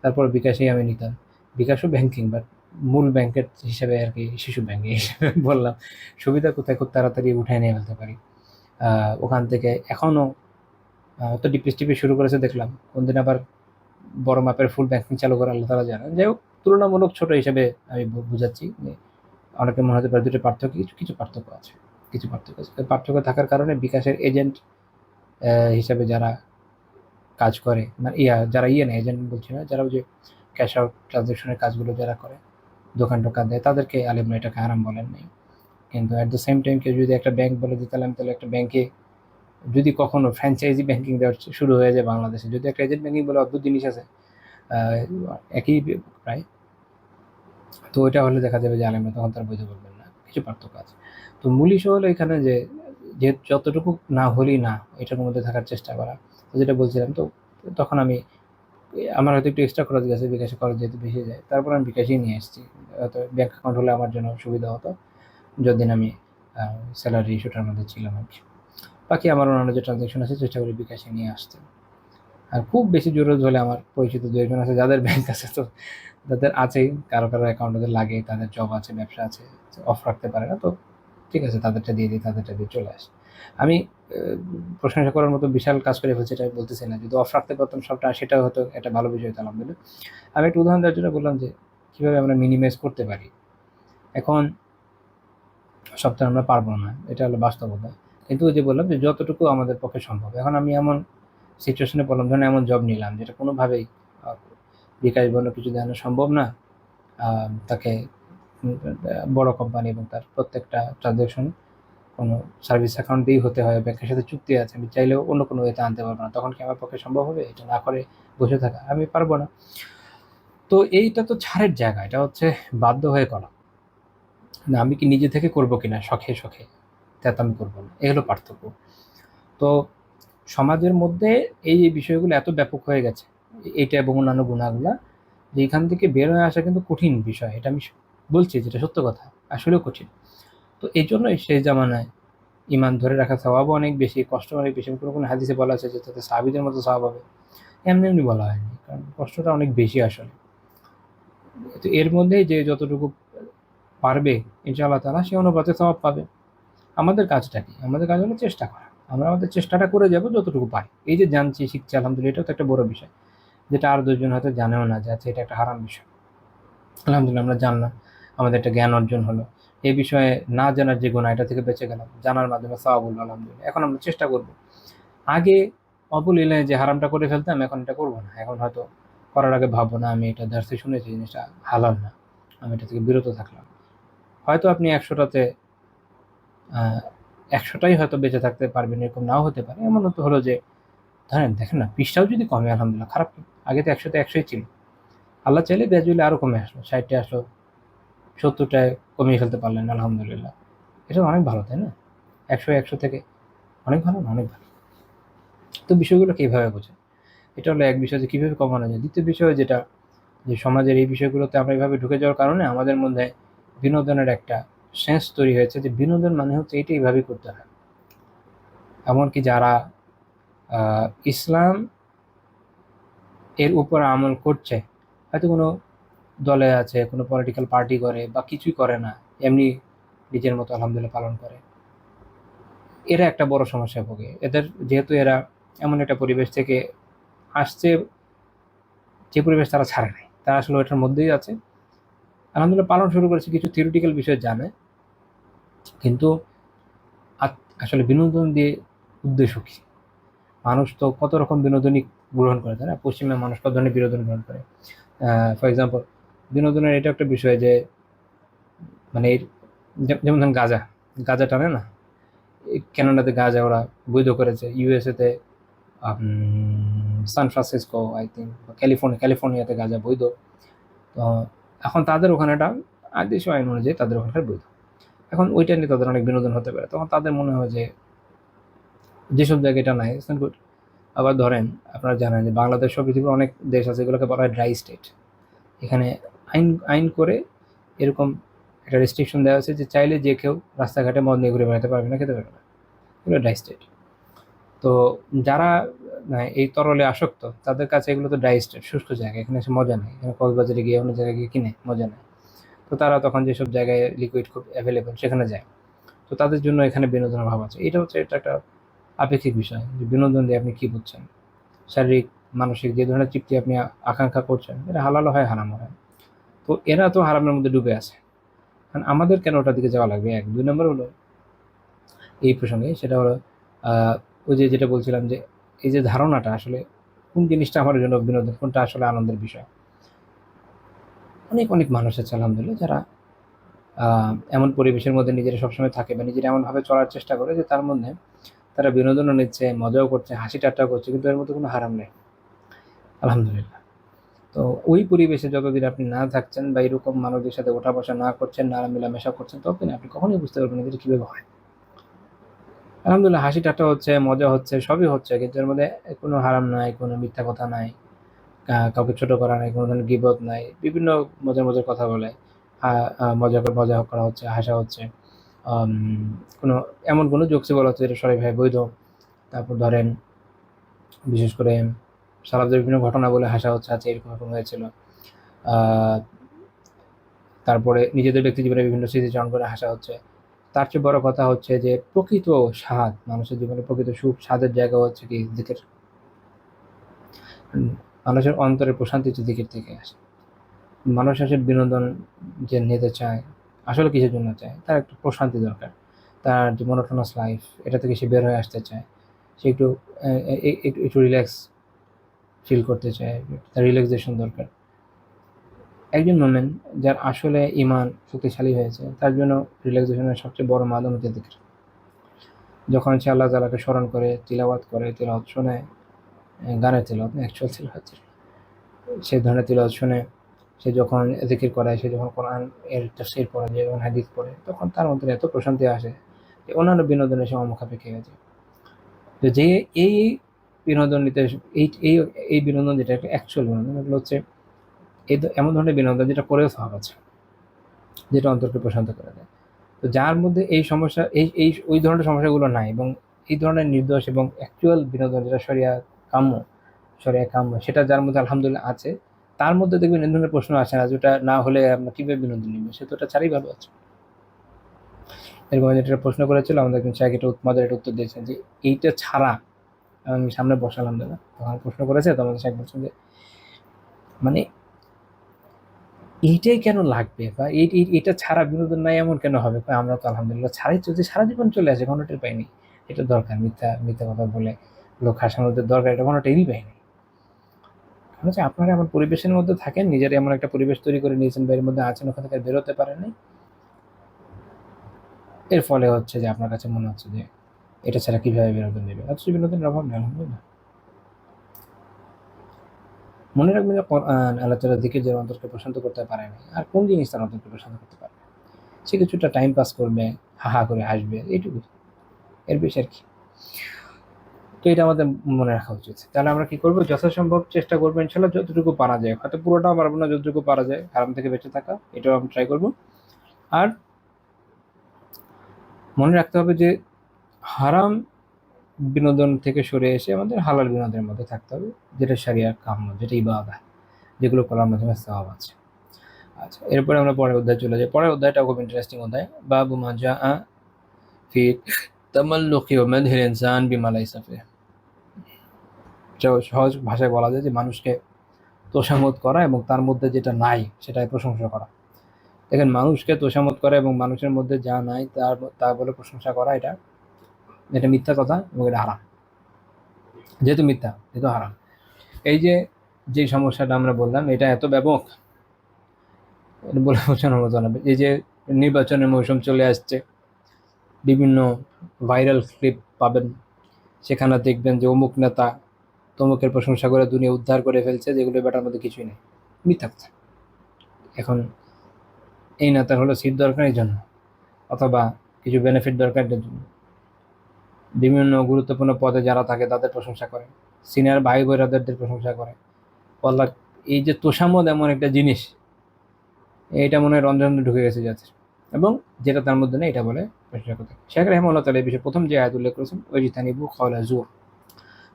তারপর বিকাশেই আমি নিতাম। বিকাশও ব্যাংকিং, বাট মূল ব্যাংকের হিসেবে আর কি, শিশু ব্যাংকে হিসেবে বললাম। সুবিধা কোথায়, খুব তাড়াতাড়ি উঠায় নিয়ে ফেলতে পারি। ওখান থেকে এখনও তো ডিপিএস টিপি শুরু করেছে দেখলাম, কোনদিন আবার বড় মাপের ফুল ব্যাংকিং চালু করে আল্লাহ তাআলা জানেন। যাই হোক, তুলনামূলক ছোট হিসেবে আমি বুঝাচ্ছি যে অনেকে মনে হতে পারে দুটো পার্থক্য, কিছু কিছু পার্থক্য আছে, কিছু পার্থক্য আছে। পার্থক্য থাকার কারণে বিকাশের এজেন্ট হিসাবে যারা কাজ করে, মানে যারা না এজেন্ট বলছি না, যারা ওই যে ক্যাশ আউট ট্রানজাকশনের কাজগুলো যারা করে, দোকান টোকান দেয়, তাদেরকে আলিম এটাকে হারাম বলেন নাই। কিন্তু অ্যাট দ্য সেম টাইম কেউ যদি একটা ব্যাংক বলে দিতে, তাহলে একটা ব্যাংকে যদি কখনো ফ্র্যাঞ্চাইজি ব্যাংকিং দেওয়া শুরু হয়ে যায় বাংলাদেশে, যদি একটা এজেন্ট ব্যাংকিং বলে অদ্ভুত জিনিস আছে, একই প্রায়, তো ওইটা হলে দেখা যাবে যে আলেমরা তখন তার বৈধ বলবেন না, কিছু পার্থক্য আছে। তো মূল ইস্যু হলো এখানে যে যতটুকু না হলেই না, এটার মধ্যে থাকার চেষ্টা করা। তো যেটা বলছিলাম, তো তখন আমার হয়তো একটু এক্সট্রা খরচ গেছে, বিকাশে খরচ যেহেতু বেশি যায়, তারপর আমি বিকাশেই নিয়ে এসেছি। হয়তো ব্যাঙ্ক অ্যাকাউন্ট হলে আমার জন্য সুবিধা হতো, যতদিন আমি স্যালারি ইস্যুটার মধ্যে ছিলাম আর কি। বাকি আমার অন্যান্য যে ট্রানজ্যাকশন আছে চেষ্টা করি বিকাশে নিয়ে আসতে। আর খুব বেশি জরুরত হলে আমার পরিচিত দু একজন আছে যাদের ব্যাংক আছে, তো তাদের আছেই, কারো কারো অ্যাকাউন্ট ওদের লাগে, তাদের জব আছে, ব্যবসা আছে, অফ রাখতে পারে না, তো ঠিক আছে তাদেরটা দিয়ে দিই, তাদেরটা দিয়ে চলে আসে। আমি প্রশংসা করার মতো বিশাল কাজ করে ফেলছি এটা আমি বলতেছি না, যদি অফ রাখতে পারতাম সবটা সেটা হতো একটা ভালো বিষয় হতো আলহামদুলিল্লাহ। আমি একটা উদাহরণ দেওয়ার জন্য বললাম যে কীভাবে আমরা মিনিমাইজ করতে পারি। এখন সবটা আমরা পারবো না, এটা হলো বাস্তবতা, কিন্তু ওই যে বললাম যে যতটুকু আমাদের পক্ষে সম্ভব। এখন আমি এমন সিচুয়েশনে পড়লাম, ধরেন এমন জব নিলাম যেটা কোনোভাবেই বিকাশ বন্য কিছু দেখানো সম্ভব না, তাকে বড় কোম্পানি এবং তার প্রত্যেকটা ট্রানজ্যাকশন কোনো সার্ভিস অ্যাকাউন্ট দিয়েই হতে হয়, ব্যাংকের সাথে চুক্তি আছে, আমি চাইলেও অন্য কোনো ওয়েতে আনতে পারবো না। তখন কি আমার পক্ষে সম্ভব হবে এটা না করে বসে থাকা? আমি পারবো না। তো এইটা তো ছাড়ের জায়গা, এটা হচ্ছে বাধ্য হয়ে করা। না আমি কি নিজে থেকে করবো কিনা শখে শখে, তা তো আমি করবো না, এই হলো পার্থক্য। তো সমাজের মধ্যে এই বিষয়গুলো এত ব্যাপক হয়ে গেছে, এইটা এবং অন্যান্য গুণাগুলা, যে এখান থেকে বের হয়ে আসা কিন্তু কঠিন বিষয়। এটা আমি বলছি, যেটা সত্য কথা, আসলেও কঠিন। তো এই জন্যই সেই জামানায় ইমান ধরে রাখা স্বভাবও অনেক বেশি, কষ্ট অনেক বেশি। কোনো কোনো হাদিসে বলা আছে যে তাতে সাহাবীদের মতো স্বভাব হবে, এমনি এমনি বলা হয়নি, কারণ কষ্টটা অনেক বেশি আসলে। তো এর মধ্যেই যে যতটুকু পারবে ইনশাআল্লাহ তাআলা সে অনুপাতে স্বভাব পাবে। আমাদের কাজটা কি? আমাদের কাজ হলো চেষ্টা করা। আমরা আমাদের চেষ্টাটা করে যাব যতটুকু পারি। এই যে জানছি, শিখছি আলহামদুলিল্লাহ, এটাও তো একটা বড় বিষয়, যেটা আর ২ জন হয়তো জানেও না যে আচ্ছা এটা একটা হারাম বিষয়। আলহামদুলিল্লাহ আমরা জানলাম, আমাদের একটা জ্ঞান অর্জন হলো। এই বিষয়ে না জানার যে গুনাহ, এটা থেকে বেঁচে গেলাম। জানার মাধ্যমে সওয়াব হলো আলহামদুলিল্লাহ। এখন আমরা চেষ্টা করব। আগে অবলীলায় যে হারামটা করে ফেলতাম, এখন এটা করব না। এখন হয়তো করার আগে ভাববো না আমি এটা দার্সে শুনেছি জিনিসটা হালাল না, আমি এটা থেকে বিরত থাকলাম। হয়তো আপনি ১০০টাতে ১০০টাই হয়তো বেঁচে থাকতে পারবেন, এরকম নাও হতে পারে। এমন তো হলো যে ধরেন দেখেন না, ২০টাও যদি কমে আলহামদুলিল্লাহ, খারাপ কি? আগে তো ১০০তে ১০০ই ছিল। আল্লাহ চাইলে গ্র্যাজুয়ালি আরও কমে আসলো, ৬০টে আসলো, ৭০টায় কমিয়ে ফেলতে পারলেন আলহামদুলিল্লাহ। এটা অনেক ভালো, তাই না? ১০০ থেকে অনেক ভালো না? অনেক ভালো। তো বিষয়গুলোকে এইভাবে বোঝেন। এটা হলো এক বিষয় যে কীভাবে কমানো যায়। দ্বিতীয় বিষয় যেটা, যে সমাজের এই বিষয়গুলোতে আমরা এইভাবে ঢুকে যাওয়ার কারণে আমাদের মধ্যে বিনোদনের একটা সেন্স তৈরি হয়েছে যে বিনোদন মানে হচ্ছে এটা এইভাবেই করতে হয়। এমনকি যারা ইসলাম এর উপর আমল করছে, হয়তো কোনো দলে আছে, কোনো পলিটিক্যাল পার্টি করে বা কিছুই করে না, এমনি নিজের মতো আলহামদুলিল্লাহ পালন করে, এরা একটা বড় সমস্যায় ভোগে। এদের যেহেতু এরা এমন একটা পরিবেশ থেকে আসছে, যে পরিবেশ তারা ছাড়ে নাই, তারা আসলে ওটার মধ্যেই আছে, আলহামদুলিল্লাহ পালন শুরু করেছে, কিছু থিওরিটিক্যাল বিষয় জানে, কিন্তু আসলে বিনোদন দিয়ে উদ্দেশ্য কি? মানুষ তো কত রকম বিনোদনই গ্রহণ করে, তাই না? পশ্চিমে মানুষ কত ধরনের বিনোদন গ্রহণ করে। ফর এক্সাম্পল, বিনোদনের এটা একটা বিষয় যে মানে যেমন ধরেন গাঁজা, গাঁজা টানে না, কানাডাতে গাঁজা ওরা বৈধ করেছে, ইউএসএতে সান ফ্রান্সিসকো আই থিঙ্ক, ক্যালিফোর্নিয়াতে গাঁজা বৈধ। তো এখন তাদের ওখানে একটা দেশীয় আইন অনুযায়ী তাদের ওখানকার বৈধ। এখন ওইটা নিয়ে তাদের অনেক বিনোদন হতে পারে, তখন তাদের মনে হয় যে যেসব জায়গায় এটা নাই ইটস নট গুড। আবার ধরেন, আপনারা জানেন যে বাংলাদেশ সহ পৃথিবীর অনেক দেশ আছে এগুলোকে বলা হয় ড্রাই স্টেট। এখানে আইন আইন করে এরকম একটা রেস্ট্রিকশন দেওয়া আছে যে চাইলে যে কেউ রাস্তাঘাটে মদ নিয়ে ঘুরে বেড়াতে পারবে না, খেতে পারবে না, এগুলো ড্রাই স্টেট। তো যারা এই তরলে আসক্ত তাদের কাছে এগুলো তো ড্রাই স্টেট, শুষ্ক জায়গা, এখানে এসে মজা নেই, এখানে কক্সবাজারে গিয়ে অন্য জায়গায় গিয়ে কিনে মজা নেই। তো তারা তখন যেসব জায়গায় লিকুইড খুব অ্যাভেলেবেল সেখানে যায়। তো তাদের জন্য এখানে বিনোদনের অভাব আছে। এটা হচ্ছে এটা একটা আপেক্ষিক বিষয় যে বিনোদন দিয়ে আপনি কী বুঝছেন। শারীরিক মানসিক যে ধরনের তৃপ্তি আপনি আকাঙ্ক্ষা করছেন, এটা হালালও হয় হারামও হয়। তো এরা তো হারামের মধ্যে ডুবে আছে, কারণ আমাদের কেন ওটার দিকে যাওয়া লাগবে? 1 2 নম্বর হলো এই প্রসঙ্গে, সেটা হলো ওই যে যেটা বলছিলাম যে এই যে ধারণাটা আসলে কোন জিনিসটা আমার জন্য বিনোদন, কোনটা আসলে আনন্দের বিষয়। অনেক অনেক মানুষ আছে আলহামদুলিল্লাহ যারা এমন পরিবেশের মধ্যে নিজেরা সবসময় থাকে বা নিজেরা এমনভাবে চলার চেষ্টা করে যে তার মধ্যে তারা বিনোদনও নিচ্ছে, মজাও করছে, হাসি ঠাট্টাও করছে, কিন্তু এর মধ্যে কোনো হারাম নেই আলহামদুলিল্লাহ। তো ওই পরিবেশে যতদিন আপনি না থাকছেন বা এরকম মানুষদের সাথে ওঠা বসা না করছেন, না মেলামেশা করছেন, ততদিন আপনি কখনোই বুঝতে পারবেন না যে এটা কীভাবে হয়। আলহামদুলিল্লাহ হাসি ঠাট্টা হচ্ছে, মজা হচ্ছে, সবই হচ্ছে, কিন্তু এর মধ্যে কোনো হারাম নাই, কোনো মিথ্যা কথা নাই, কাউকে ছোট করা নাই, কোনো ধরনের গীবত নাই, বিভিন্ন মজার মজার কথা বলে মজা করা হচ্ছে, হাসা হচ্ছে। আম, কোনো এমন কোনো জোকসে বলা হচ্ছে যেটা সবাই ভাই বৈধ। তারপর ধরেন বিশেষ করে সালাফদের বিভিন্ন ঘটনা বলে হাসা হচ্ছে, আচ্ছা এরকম এরকম হয়েছিল। তারপরে নিজেদের ব্যক্তি জীবনে বিভিন্ন স্মৃতিচারণ করে হাসা হচ্ছে। তার চেয়ে বড় কথা হচ্ছে যে প্রকৃত স্বাদ, মানুষের জীবনে প্রকৃত সুখ স্বাদের জায়গা হচ্ছে কি দিকের। মানুষের অন্তরের প্রশান্তি তো দিকের থেকে আসে। মানুষ আসলে বিনোদন যে নিতে চায়, আসলে কিসের জন্য চায়? তার একটু প্রশান্তি দরকার, তার যে মনোটোনাস লাইফ এটা থেকে সে বের হয়ে আসতে চায়, সে একটু একটু রিল্যাক্স ফিল করতে চায়, তার রিল্যাক্সেশন দরকার। একজন মোমেন যার আসলে ইমান শক্তিশালী হয়েছে, তার জন্য রিল্যাক্সেশনের সবচেয়ে বড় মাধ্যম হচ্ছে দিকর। যখন সে আল্লাহ তাআলাকে স্মরণ করে, তিলাওয়াত করে, তিলাওয়াত শোনে, গানের তিলাওয়াত না, অ্যাকচুয়াল তিলাওয়াত, সেই ধরনের তিলাওয়াত শুনে সে যখন জিকির করে, সে যখন কোরআন এর তাফসীর পড়ে, যখন হাদিস পড়ে, তখন তার মধ্যে এত প্রশান্তি আসে যে অন্যান্য বিনোদনে সে মুখাপেক্ষি হয়ে যায়। তো যে এই বিনোদন নিতে, এই এই এই বিনোদন যেটা একটা অ্যাকচুয়াল বিনোদন, এগুলো হচ্ছে এমন ধরনের বিনোদন যেটা করেও সওয়াব আছে, যেটা অন্তরকে প্রশান্ত করে দেয়। তো যার মধ্যে এই সমস্যা, এই ওই ধরনের সমস্যাগুলো নাই, এবং এই ধরনের নির্দোষ এবং অ্যাকচুয়াল বিনোদন যেটা কাম্য কাম্য, সেটা যার মধ্যে আলহামদুলিল্লাহ আছে, তার মধ্যে দেখবেন এই ধরনের প্রশ্ন আসে না, যেটা না হলে আপনার কীভাবে বিনোদন নিবে, সে তো ওটা ছাড়াই ভালো আছে। এরকম যেটা প্রশ্ন করেছিল আমাদের একজন শায়খ, এটা মজার একটা উত্তর দিয়েছেন যে এইটা ছাড়া, আমি সামনে বসে আলহামদুলিল্লাহ, তখন প্রশ্ন করেছে, তো আমাদের শায়খ বলছেন যে মানে এইটাই কেন লাগবে, বা এটা ছাড়া বিনোদন নাই এমন কেন হবে? আমরা তো আলহামদুলিল্লাহ ছাড়াই চলছে, সারা জীবন চলে আসে, কোনো টের পাইনি। এটা দরকার, মিথ্যা মিথ্যা কথা বলে লোক হাসানোর দরকার, এটা কোনো টেরই পাইনি। কারণ হচ্ছে আপনারা এমন পরিবেশের মধ্যে থাকেন, নিজের এমন একটা পরিবেশ তৈরি করে নিয়েছেন, বাইরের মধ্যে আছেন, ওখান থেকে বেরোতে পারেননি, এর ফলে হচ্ছে যে আপনার কাছে মনে হচ্ছে যে এটা ছাড়া কীভাবে বিনোদন দেবে। অথচ বিনোদনের অভাব নেই আলহামদুলিল্লাহ। মনে রাখবেন যে কোরআন আল্লাহ তাআলা জিকির যারা অন্তরকে প্রশান্ত করতে পারে না, আর কোন জিনিস তার অন্তরকে প্রশান্ত করতে পারে? সে কিছুটা টাইম পাস করবে, হা হা করে হাসবে, এইটুকু, এর বেশি আর কি। তো এটা আমাদের মনে রাখা উচিত। তাহলে আমরা কি করবো, যথাসম্ভব চেষ্টা করবো ইনশাল্লাহ, যতটুকু পারা যায়, হয়তো পুরোটাও পারবো না, যতটুকু পারা যায় হারাম থেকে বেঁচে থাকা, এটাও আমি ট্রাই করবো। আর মনে রাখতে হবে যে হারাম বিনোদন থেকে সরে এসে আমাদের হালাল বিনোদনের মধ্যে থাকতে হবে, যেটা শরিয়ার কাম্য, যেটা ইবাদত, যেগুলো করার মাধ্যমে সওয়াব আছে। আচ্ছা, এরপরে আমরা পরের অধ্যায় চলে যাই। পরের অধ্যায়টা খুব ইন্টারেস্টিং অধ্যায়, বাবু মা জাআ ফি তামাল্লুকি ওয়া মাদহিল ইনসান বিমা লাইসা ফিহি। সহজ ভাষায় বলা যায় যে মানুষকে তোষামত করা এবং তার মধ্যে যেটা নাই সেটাই প্রশংসা করা। দেখেন, মানুষকে তোষামত করা এবং মানুষের মধ্যে যা নাই তা বলে প্রশংসা করা, এটা এটা মিথ্যা কথা এবং এটা হারাম। যেহেতু মিথ্যা, যেহেতু হারাম। এই যে সমস্যাটা আমরা বললাম, এটা এত ব্যাপক, এটা বলে বোঝানোর মতো না। এই যে নির্বাচনের মৌসুম চলে আসছে, বিভিন্ন ভাইরাল ক্লিপ পাবেন, সেখানে দেখবেন যে অমুক নেতা তমুকের প্রশংসা করে দুনিয়া উদ্ধার করে ফেলছে, যেগুলো বেটার মধ্যে কিছুই নেই, মিথ্যা কথা। এখন এই নেতার হলো সিট দরকার এই জন্য, অথবা কিছু বেনিফিট দরকার এর জন্য, বিভিন্ন গুরুত্বপূর্ণ পদে যারা থাকে তাদের প্রশংসা করে, সিনিয়র ভাই বোনেদের প্রশংসা করে। বললা, এই যে তোষামদ এমন একটা জিনিস, এইটা মনে হয় রঞ্জন ঢুকে গেছে যাদের, এবং যেটা তার মধ্যে নেই এটা বলে প্রশংসা করতে। শেখ রহমাল্লাহ তাআলা এই বিষয়ে প্রথম যে আয়াত উল্লেখ করেছেন, ওই জিতানিবু কওলা জুর,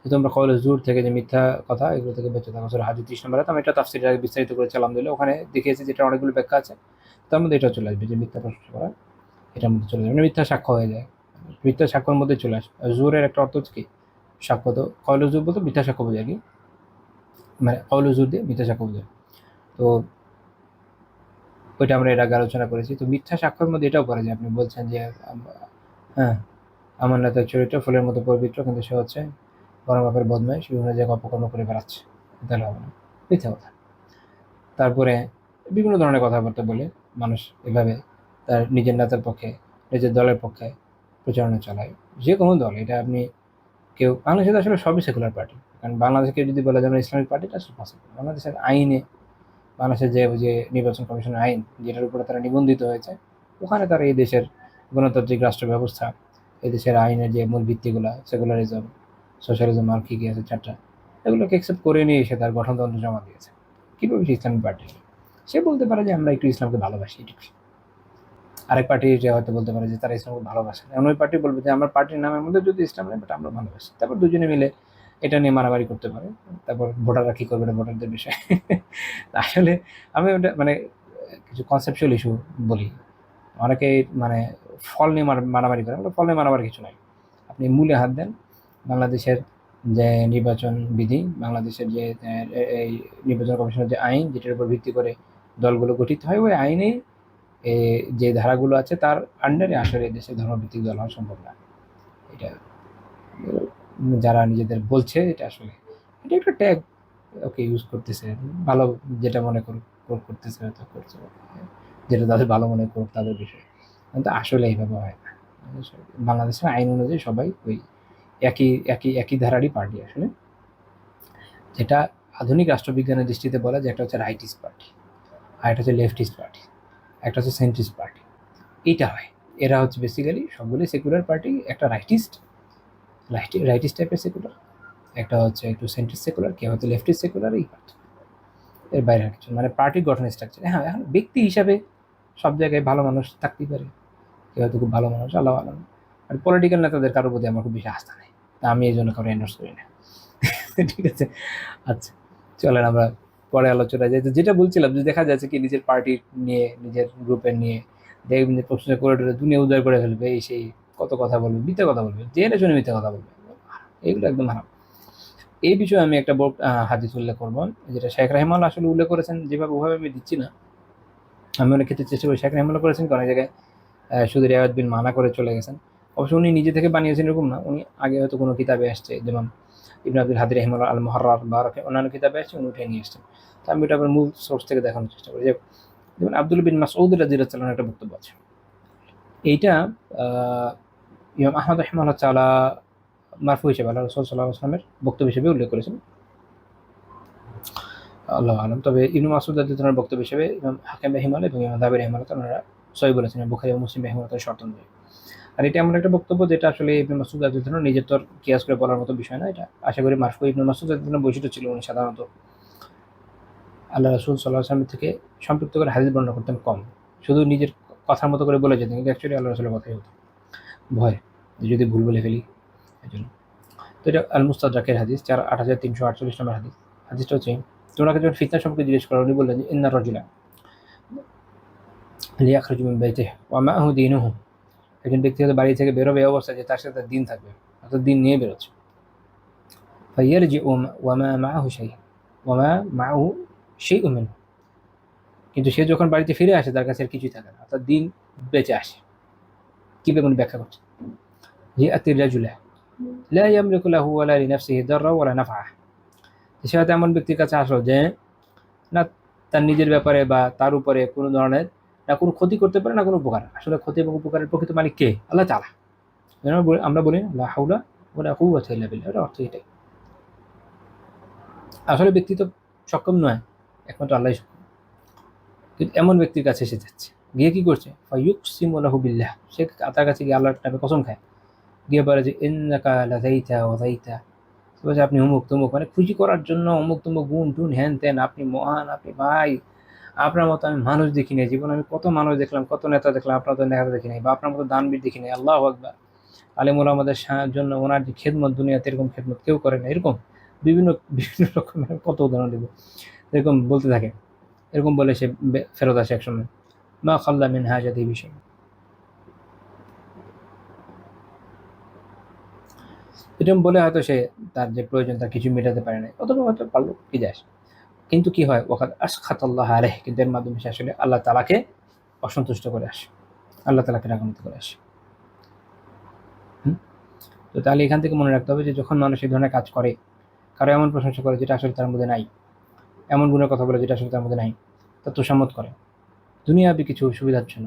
যে তোমরা কওলা জুর থেকে, যে মিথ্যা কথা, এগুলো থেকে বেঁচে থাকো। সূরা হাদীদ 30 নম্বর আয়াত। আমি এটা তাফসীরে আগে বিস্তারিত করেছি আলহামদুলিল্লাহ, ওখানে দেখিয়েছি যেটা অনেকগুলো ব্যাখ্যা আছে, তার মধ্যে এটা চলে আসবে যে মিথ্যা প্রশংসা করা, এটার মধ্যে চলে যাবে, মানে মিথ্যা সাক্ষ্য হয়ে যায়, মিথ্যা সাক্ষ্যের মধ্যে চলে আসে। জোরের একটা অর্থ হচ্ছে কি, সাক্ষ্য। তো কওলা জুর বলতে মিথ্যা সাক্ষ্য বোঝায় কি, মানে কওলা জুর দিয়ে মিথ্যা সাক্ষ্য বোঝায়। তো ওইটা আমরা এর আগে আলোচনা করেছি। তো মিথ্যা সাক্ষ্যের মধ্যে এটাও পড়ে যে আপনি বলছেন যে হ্যাঁ, আমার নেতার চরিত্র ফুলের মতো পবিত্র, কিন্তু সে হচ্ছে বড় বাপের বদমাইশ, বিভিন্ন জায়গায় অপকর্ম করে বেড়াচ্ছে, তাহলে হবে না, মিথ্যা কথা। তারপরে বিভিন্ন ধরনের কথাবার্তা বলে মানুষ এভাবে তার নিজের নেতার পক্ষে, নিজের দলের পক্ষে প্রচারণা চালায়, যে কোনো দল। এটা আপনি কেউ, বাংলাদেশে তো আসলে সবই সেকুলার পার্টি, কারণ বাংলাদেশকে যদি বলা যায় ইসলামিক পার্টিটা আসলে পসিবল। বাংলাদেশের আইনে, বাংলাদেশের যে নির্বাচন কমিশনের আইন, যেটার উপরে তারা নিবন্ধিত হয়েছে, ওখানে তারা এই দেশের গণতান্ত্রিক রাষ্ট্র ব্যবস্থা, এই দেশের আইনের যে মূল ভিত্তিগুলো, সেকুলারিজম, সোশ্যালিজম, আর কী কী আছে চারটা, এগুলোকে অ্যাকসেপ্ট করে নিয়ে এসে তার গঠনতন্ত্র জমা দিয়েছে। কীভাবে সে ইসলামিক পার্টি? সে বলতে পারে যে আমরা একটু ইসলামকে ভালোবাসি, এটুকু। আরেক পার্টি যে হয়তো বলতে পারে যে তারা ইসলামকে ভালোবাসে, এমন ওই পার্টি বলবে যে আমার পার্টির নামের মধ্যে যদি ইসলাম নেই, বাট আমরা ভালোবাসি। তারপর দুজনে মিলে এটা নিয়ে মারামারি করতে পারে। তারপর ভোটাররা কী করবে, এটা ভোটারদের বিষয়। আসলে আমি ওটা মানে কিছু কনসেপচুয়াল ইস্যু বলি। অনেকে মানে ফল নিয়ে মারামারি করে, ফল নিয়ে মারামারি কিছু নাই। আপনি মূলে হাত দেন। বাংলাদেশের যে নির্বাচন বিধি, বাংলাদেশের যে এই নির্বাচন কমিশনের যে আইন, যেটার উপর ভিত্তি করে দলগুলো গঠিত হয়, ওই আইনে যে ধারাগুলো আছে তার আন্ডারে আসলে দেশে ধর্মভিত্তিক দল হওয়া সম্ভব না। এটা যারা নিজেদের বলছে, এটা আসলে এটা একটা ট্যাগ, ওকে ইউজ করতেছে ভালো, যেটা মনে করতেছে হয়তো করছে, যেটা তাদের ভালো মনে করুক তাদের বিষয়, কিন্তু আসলে এইভাবে হয় না। বাংলাদেশের আইন অনুযায়ী সবাই ওই একই একই একই ধারারই পার্টি আসলে, যেটা আধুনিক রাষ্ট্রবিজ্ঞানের দৃষ্টিতে বলা যে একটা হচ্ছে রাইটিস্ট পার্টি, আর একটা হচ্ছে লেফটিস্ট পার্টি, একটা হচ্ছে সেন্ট্রিস্ট পার্টি। এইটা হয়, এরা হচ্ছে বেসিক্যালি সবগুলোই সেকুলার পার্টি। একটা রাইটিস্ট টাইপের সেকুলার, একটা হচ্ছে একটু সেন্ট্রিস্ট সেকুলার, কেউ হয়তো লেফটিস্ট সেকুলার, এই পার্টি। এর বাইরে আর কিছু, মানে পার্টির গঠন স্ট্রাকচার। হ্যাঁ, এখন ব্যক্তি হিসাবে সব জায়গায় ভালো মানুষ থাকতেই পারে, কেউ হয়তো খুব ভালো মানুষ, আল্লাহ আলম। আর পলিটিক্যাল নেতাদের কারোর প্রতি আমার খুব বেশি আস্থা নেই, তা আমি এই জন্য কারো এন্ডোর্স করি না। ঠিক আছে, আচ্ছা, চলেন আমরা পরে আলোচনায় যাই। তো যেটা বলছিলাম, যে দেখা যাচ্ছে কি নিজের পার্টি নিয়ে, নিজের গ্রুপের নিয়ে দেখবেন যে প্রশ্ন করে দুনিয়া উদ্ধার করে ফেলবে, এই সেই কত কথা বলবে, মিথ্যা কথা বলবে, জেনে শুনে মিথ্যা কথা বলবে, এগুলো একদম হারাম। এই বিষয়ে আমি একটা হাদিস উল্লেখ করবো, যেটা শেখ রাহিমাল্লাহ আসলে উল্লেখ করেছেন, যেভাবে ওভাবে আমি দিচ্ছি না, আমি অনেক ক্ষেত্রে চেষ্টা করি। শেখ রাহিমাল্লাহ করেছেন অনেক জায়গায় শুধু রেওয়ায়ত বিন মানা করে চলে গেছেন। অবশ্য উনি নিজে থেকে বানিয়েছেন এরকম না, উনি আগে হয়তো কোনো কিতাবে আসছে, যেমন ইবনে আব্দুল হাদী রাহিমাহুল্লাহ আল মুহাররার বা অন্যান্য কিতাবে আসছে, উনি উঠে নিয়ে আসছেন। তো আমি ওটা আবার মূল সোর্স থেকে দেখানোর চেষ্টা করি। যেমন আব্দুল বিন মাসউদ রাদিয়াল্লাহু তাআলার একটা বক্তব্য আছে, এইটা ইমাম আহমদ রাহিমাহুল্লাহ তাআলা মারফু হিসেবে আল্লাহ রাসূল সাল্লাল্লাহু আলাইহি ওয়াসাল্লামের বক্তব্য হিসেবে উল্লেখ করেছেন, আল্লাহু আলাম। তবে ইবনে মাসউদ রাদিয়াল্লাহু তাআলার বক্তব্য হিসেবে ইমাম হাকিম রাহিমাহুল্লাহ এবং ইমাম যাহাবী রাহিমাহুল্লাহ তাআলা সহিহ বলেছেন, বুখারী ও মুসলিম রাহিমাহুল্লাহ শর্ত অনুযায়ী। আর এটা এমন একটা বক্তব্য যেটা আসলে ইবনে মাসউদ রাদিয়াল্লাহু আনহু নিজের তো আর কিয়াস করে বলার মতো বিষয় না। এটা আশা করি মারফু ইবনে মাসউদ রাদিয়াল্লাহু আনহু বৈশিষ্ট্য ছিল, উনি সাধারণত আল্লাহ রাসূল সাল্লাল্লাহু আলাইহি ওয়াসাল্লাম থেকে সম্পৃক্ত করে হাদিস বর্ণনা করতেন কম, শুধু নিজের কথার মতো করে বলে যেতেন, কিন্তু অ্যাকচুয়ালি আল্লাহ রাসূলের কথাই হতো, ভয় যদি ভুল বলে ফেলি এই জন্য। তো এটা আল মুস্তাদরাকের হাদিস 8348 নম্বর হাদিস। হাদিসটা হচ্ছে, তোমরা যখন ফিতনা সম্পর্কে জিজ্ঞেস করা, উনি বললেন যে ইন্না রাজুলা লিয়াখরুজু মিন বাইতিহি ওয়া মাআহু দীনুহু, একজন ব্যক্তি হয়তো বাড়ি থেকে বেরোবে এই অবস্থায় যে তার সাথে তার দিন থাকবে, অর্থাৎ দিন নিয়ে বেরোচ্ছে। ফায়ারজিউ ওয়া মা মাআহু শাই'উন ওয়া মা মাআহু শাই'উন মিনহু, কিন্তু সে যখন বাড়িতে ফিরে আসে তার কাছে আর কিছুই থাকে না, অর্থাৎ দিন বেঁচে আসে। কিভাবে উনি ব্যাখ্যা করছেন, ইয়াতির রাজুলা লা ইয়ামলিকু লাহু ওয়ালা লিনাফসিহি দাররা ওয়ালা নাফআ, সে হয়তো এমন ব্যক্তির কাছে আসলো যে না তার নিজের ব্যাপারে বা তার উপরে কোনো ধরনের না কোনো ক্ষতি করতে পারে না কোনো উপকার। আসলে ক্ষতি এবং উপকারের প্রকৃত মালিক কে? আল্লাহ তাআলা। আমরা বলি লা হাওলা ওয়ালা কুওয়াতা ইল্লা বিল্লাহ, এর অর্থ এটাই। আসলে ব্যক্তি তো সক্ষম নয়, একমাত্র আল্লাহই সক্ষম। কিন্তু এমন ব্যক্তির কাছে এসে যাচ্ছে, গিয়ে কি করছে? ফায়ুকসিমু লাহু বিল্লাহ, সে তার কাছে গিয়ে আল্লাহর নামে কসম খায়, গিয়ে বলে যে ইন্নাকা লাযাইতা ওয়া যাইতা, বলছে আপনি অমুক তমুক, মানে খুশি করার জন্য অমুক তমুক গুণ টুন হ্যান ত্যান, আপনি মহান, আপনি ভাই, আপনার মতো আমি মানুষ দেখি নাই জীবনে, আমি কত মানুষ দেখলাম, কত নেতা দেখলাম, আপনার তো নেতা দেখি নাই, বা আপনার মতো দানবীর দেখি নাই। আল্লাহু আকবার। আলেম ওলামাদের জন্য ওনার যে খেদমত, দুনিয়াতে এরকম খেদমত কেউ করে না। এরকম বিভিন্ন বিভিন্ন রকমের কত উদাহরণ দেবো, এরকম বলতে থাকে। এরকম বলে সে ফেরত আসে একসময়, মা খাল্লা মিন হাজাতি বিষয়। এরকম বলে হয়তো সে তার যে প্রয়োজন তার কিছু মেটাতে পারে না, অথবা হয়তো পারলো, কি যায়। কিন্তু কি হয়, ওয়াকাদ আসখাতাল্লাহ আলাইহি, কিন্তু এর মাধ্যমে সে আসলে আল্লাহ তাআলাকে অসন্তুষ্ট করে আসে, আল্লাহ তাআলাকে রাগান্বিত করে আসে। তো তাহলে এখান থেকে মনে রাখতে হবে যে যখন মানুষ এই ধরনের কাজ করে, কারো এমন প্রশংসা করে যেটা আসলে তার মধ্যে নাই, এমন গুণের কথা বলে যেটা আসলে তার মধ্যে নাই, তার তোষামত করে দুনিয়াবি কিছু সুবিধার জন্য,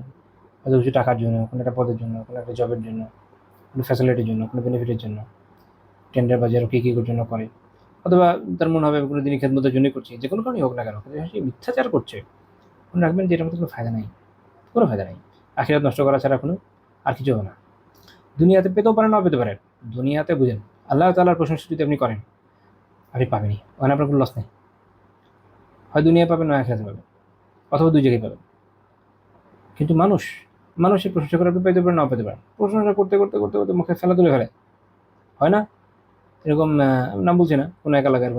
হয়তো কিছু টাকার জন্য, কোনো একটা পদের জন্য, কোনো একটা জবের জন্য, কোনো ফ্যাসিলিটির জন্য, কোনো বেনিফিটের জন্য, টেন্ডার বাজার কী কী জন্য করে, অথবা তার মনে হবে কোনো দিনই খেদমতের জন্যই করছে, যে কোনো কারণেই হোক না কেন, কিন্তু সে মিথ্যাচার করছে, মনে রাখবেন যে এটার মধ্যে কোনো ফায়দা নেই, কোনো ফায়দা নেই। আখিরাত নষ্ট করা ছাড়া কোনো আর কিছু হবে না। দুনিয়াতে পেতেও পারেন, নাও পেতে পারেন। দুনিয়াতে বুঝেন আল্লাহ তাআলার প্রশংসা যদি আপনি করেন, আপনি পাবেনই, ওখানে আপনার কোনো লস নেই। হয় দুনিয়া পাবেন, নয় আখিরাতে পাবেন, অথবা দুই জায়গায় পাবেন। কিন্তু মানুষের প্রশংসা করে আপনি পেতে পারেন, নাও পেতে পারেন। প্রশংসা করতে করতে করতে করতে মুখে ফেলা তুলে ফেলে, হয় না? এরকম নাম বলছি না, কোনো এক এলাকার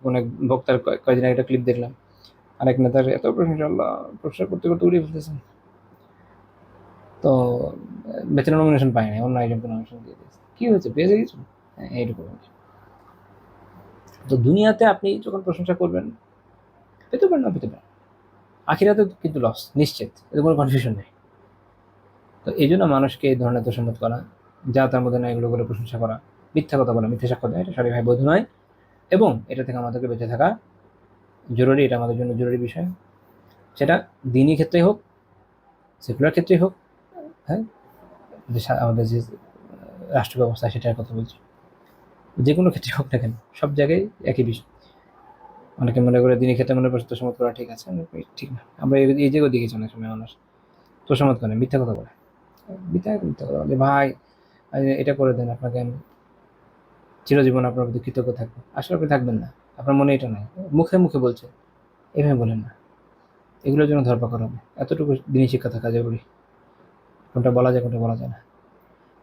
কোনো এক বক্তার কয়েকদিন আগে একটা ক্লিপ দেখলাম, আরেক নেতার এত প্রশংসা, আল্লাহ প্রশংসা করতে করতে উড়িয়ে ফেলতেছেন। তো বেচারা নমিনেশন পায় না, অন্য একজনকে নমিনেশন দিয়ে দিয়েছে। কী হয়েছে, পেয়েছে কিছু? হ্যাঁ, এইটুকু। তো দুনিয়াতে আপনি যখন প্রশংসা করবেন, পেতে পারেন, না পেতে পারেন, আখিরাতে কিন্তু লস নিশ্চিত, এতে কোনো কনফিউশন নেই। তো এই জন্য মানুষকে এই ধরনের তোষামত করা, যা তার মধ্যে না এগুলো করে প্রশংসা করা, মিথ্যা কথা বলা, মিথ্যা সাক্ষ্য দেয়, এটা সঠিকভাবে বৈধ নয়, এবং এটা থেকে আমাদেরকে বেঁচে থাকা জরুরি। এটা আমাদের জন্য জরুরি বিষয়, সেটা দিনই ক্ষেত্রেই হোক, সেকুলার ক্ষেত্রেই হোক, হ্যাঁ, আমাদের যে রাষ্ট্র ব্যবস্থা সেটার কথা বলছি, যে কোনো ক্ষেত্রে হোক না কেন, সব জায়গায় একই বিষয়। অনেকে মনে করে দিনই ক্ষেত্রে মনে করছে তোষামত করা ঠিক আছে, ঠিক না। আমরা এই জায়গায় দেখেছি অনেক সময় মানুষ তোষামত করে, মিথ্যা কথা বলে, মিথ্যা কথা বলে, ভাই এটা করে দেন, আপনাকে আমি চিরজীবন আপনার প্রতি কৃতজ্ঞ থাকবো। আসলে আপনি থাকবেন না, আপনার মনে এটা নাই, মুখে মুখে বলছে, এভাবে বলেন না। এগুলোর জন্য ধরপাকড় হবে, এতটুকু দিনই শিক্ষা থাকা জরুরি, কোনটা বলা যায় কোনটা বলা যায় না।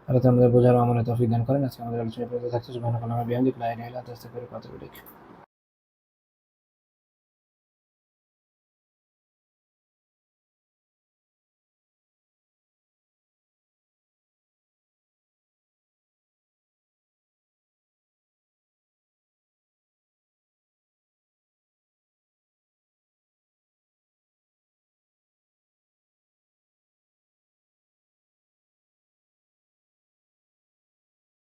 আল্লাহ আমাদের বোঝার আমাদের তৌফিক দান করেন। আজকে আমাদের আলোচনা থাকছে সুবহানাল্লাহি ওয়া বিহামদিহি লা ইলাহা ইল্লা আনতা আস্তাগফিরুকা ওয়া আতুবু ইলাইক।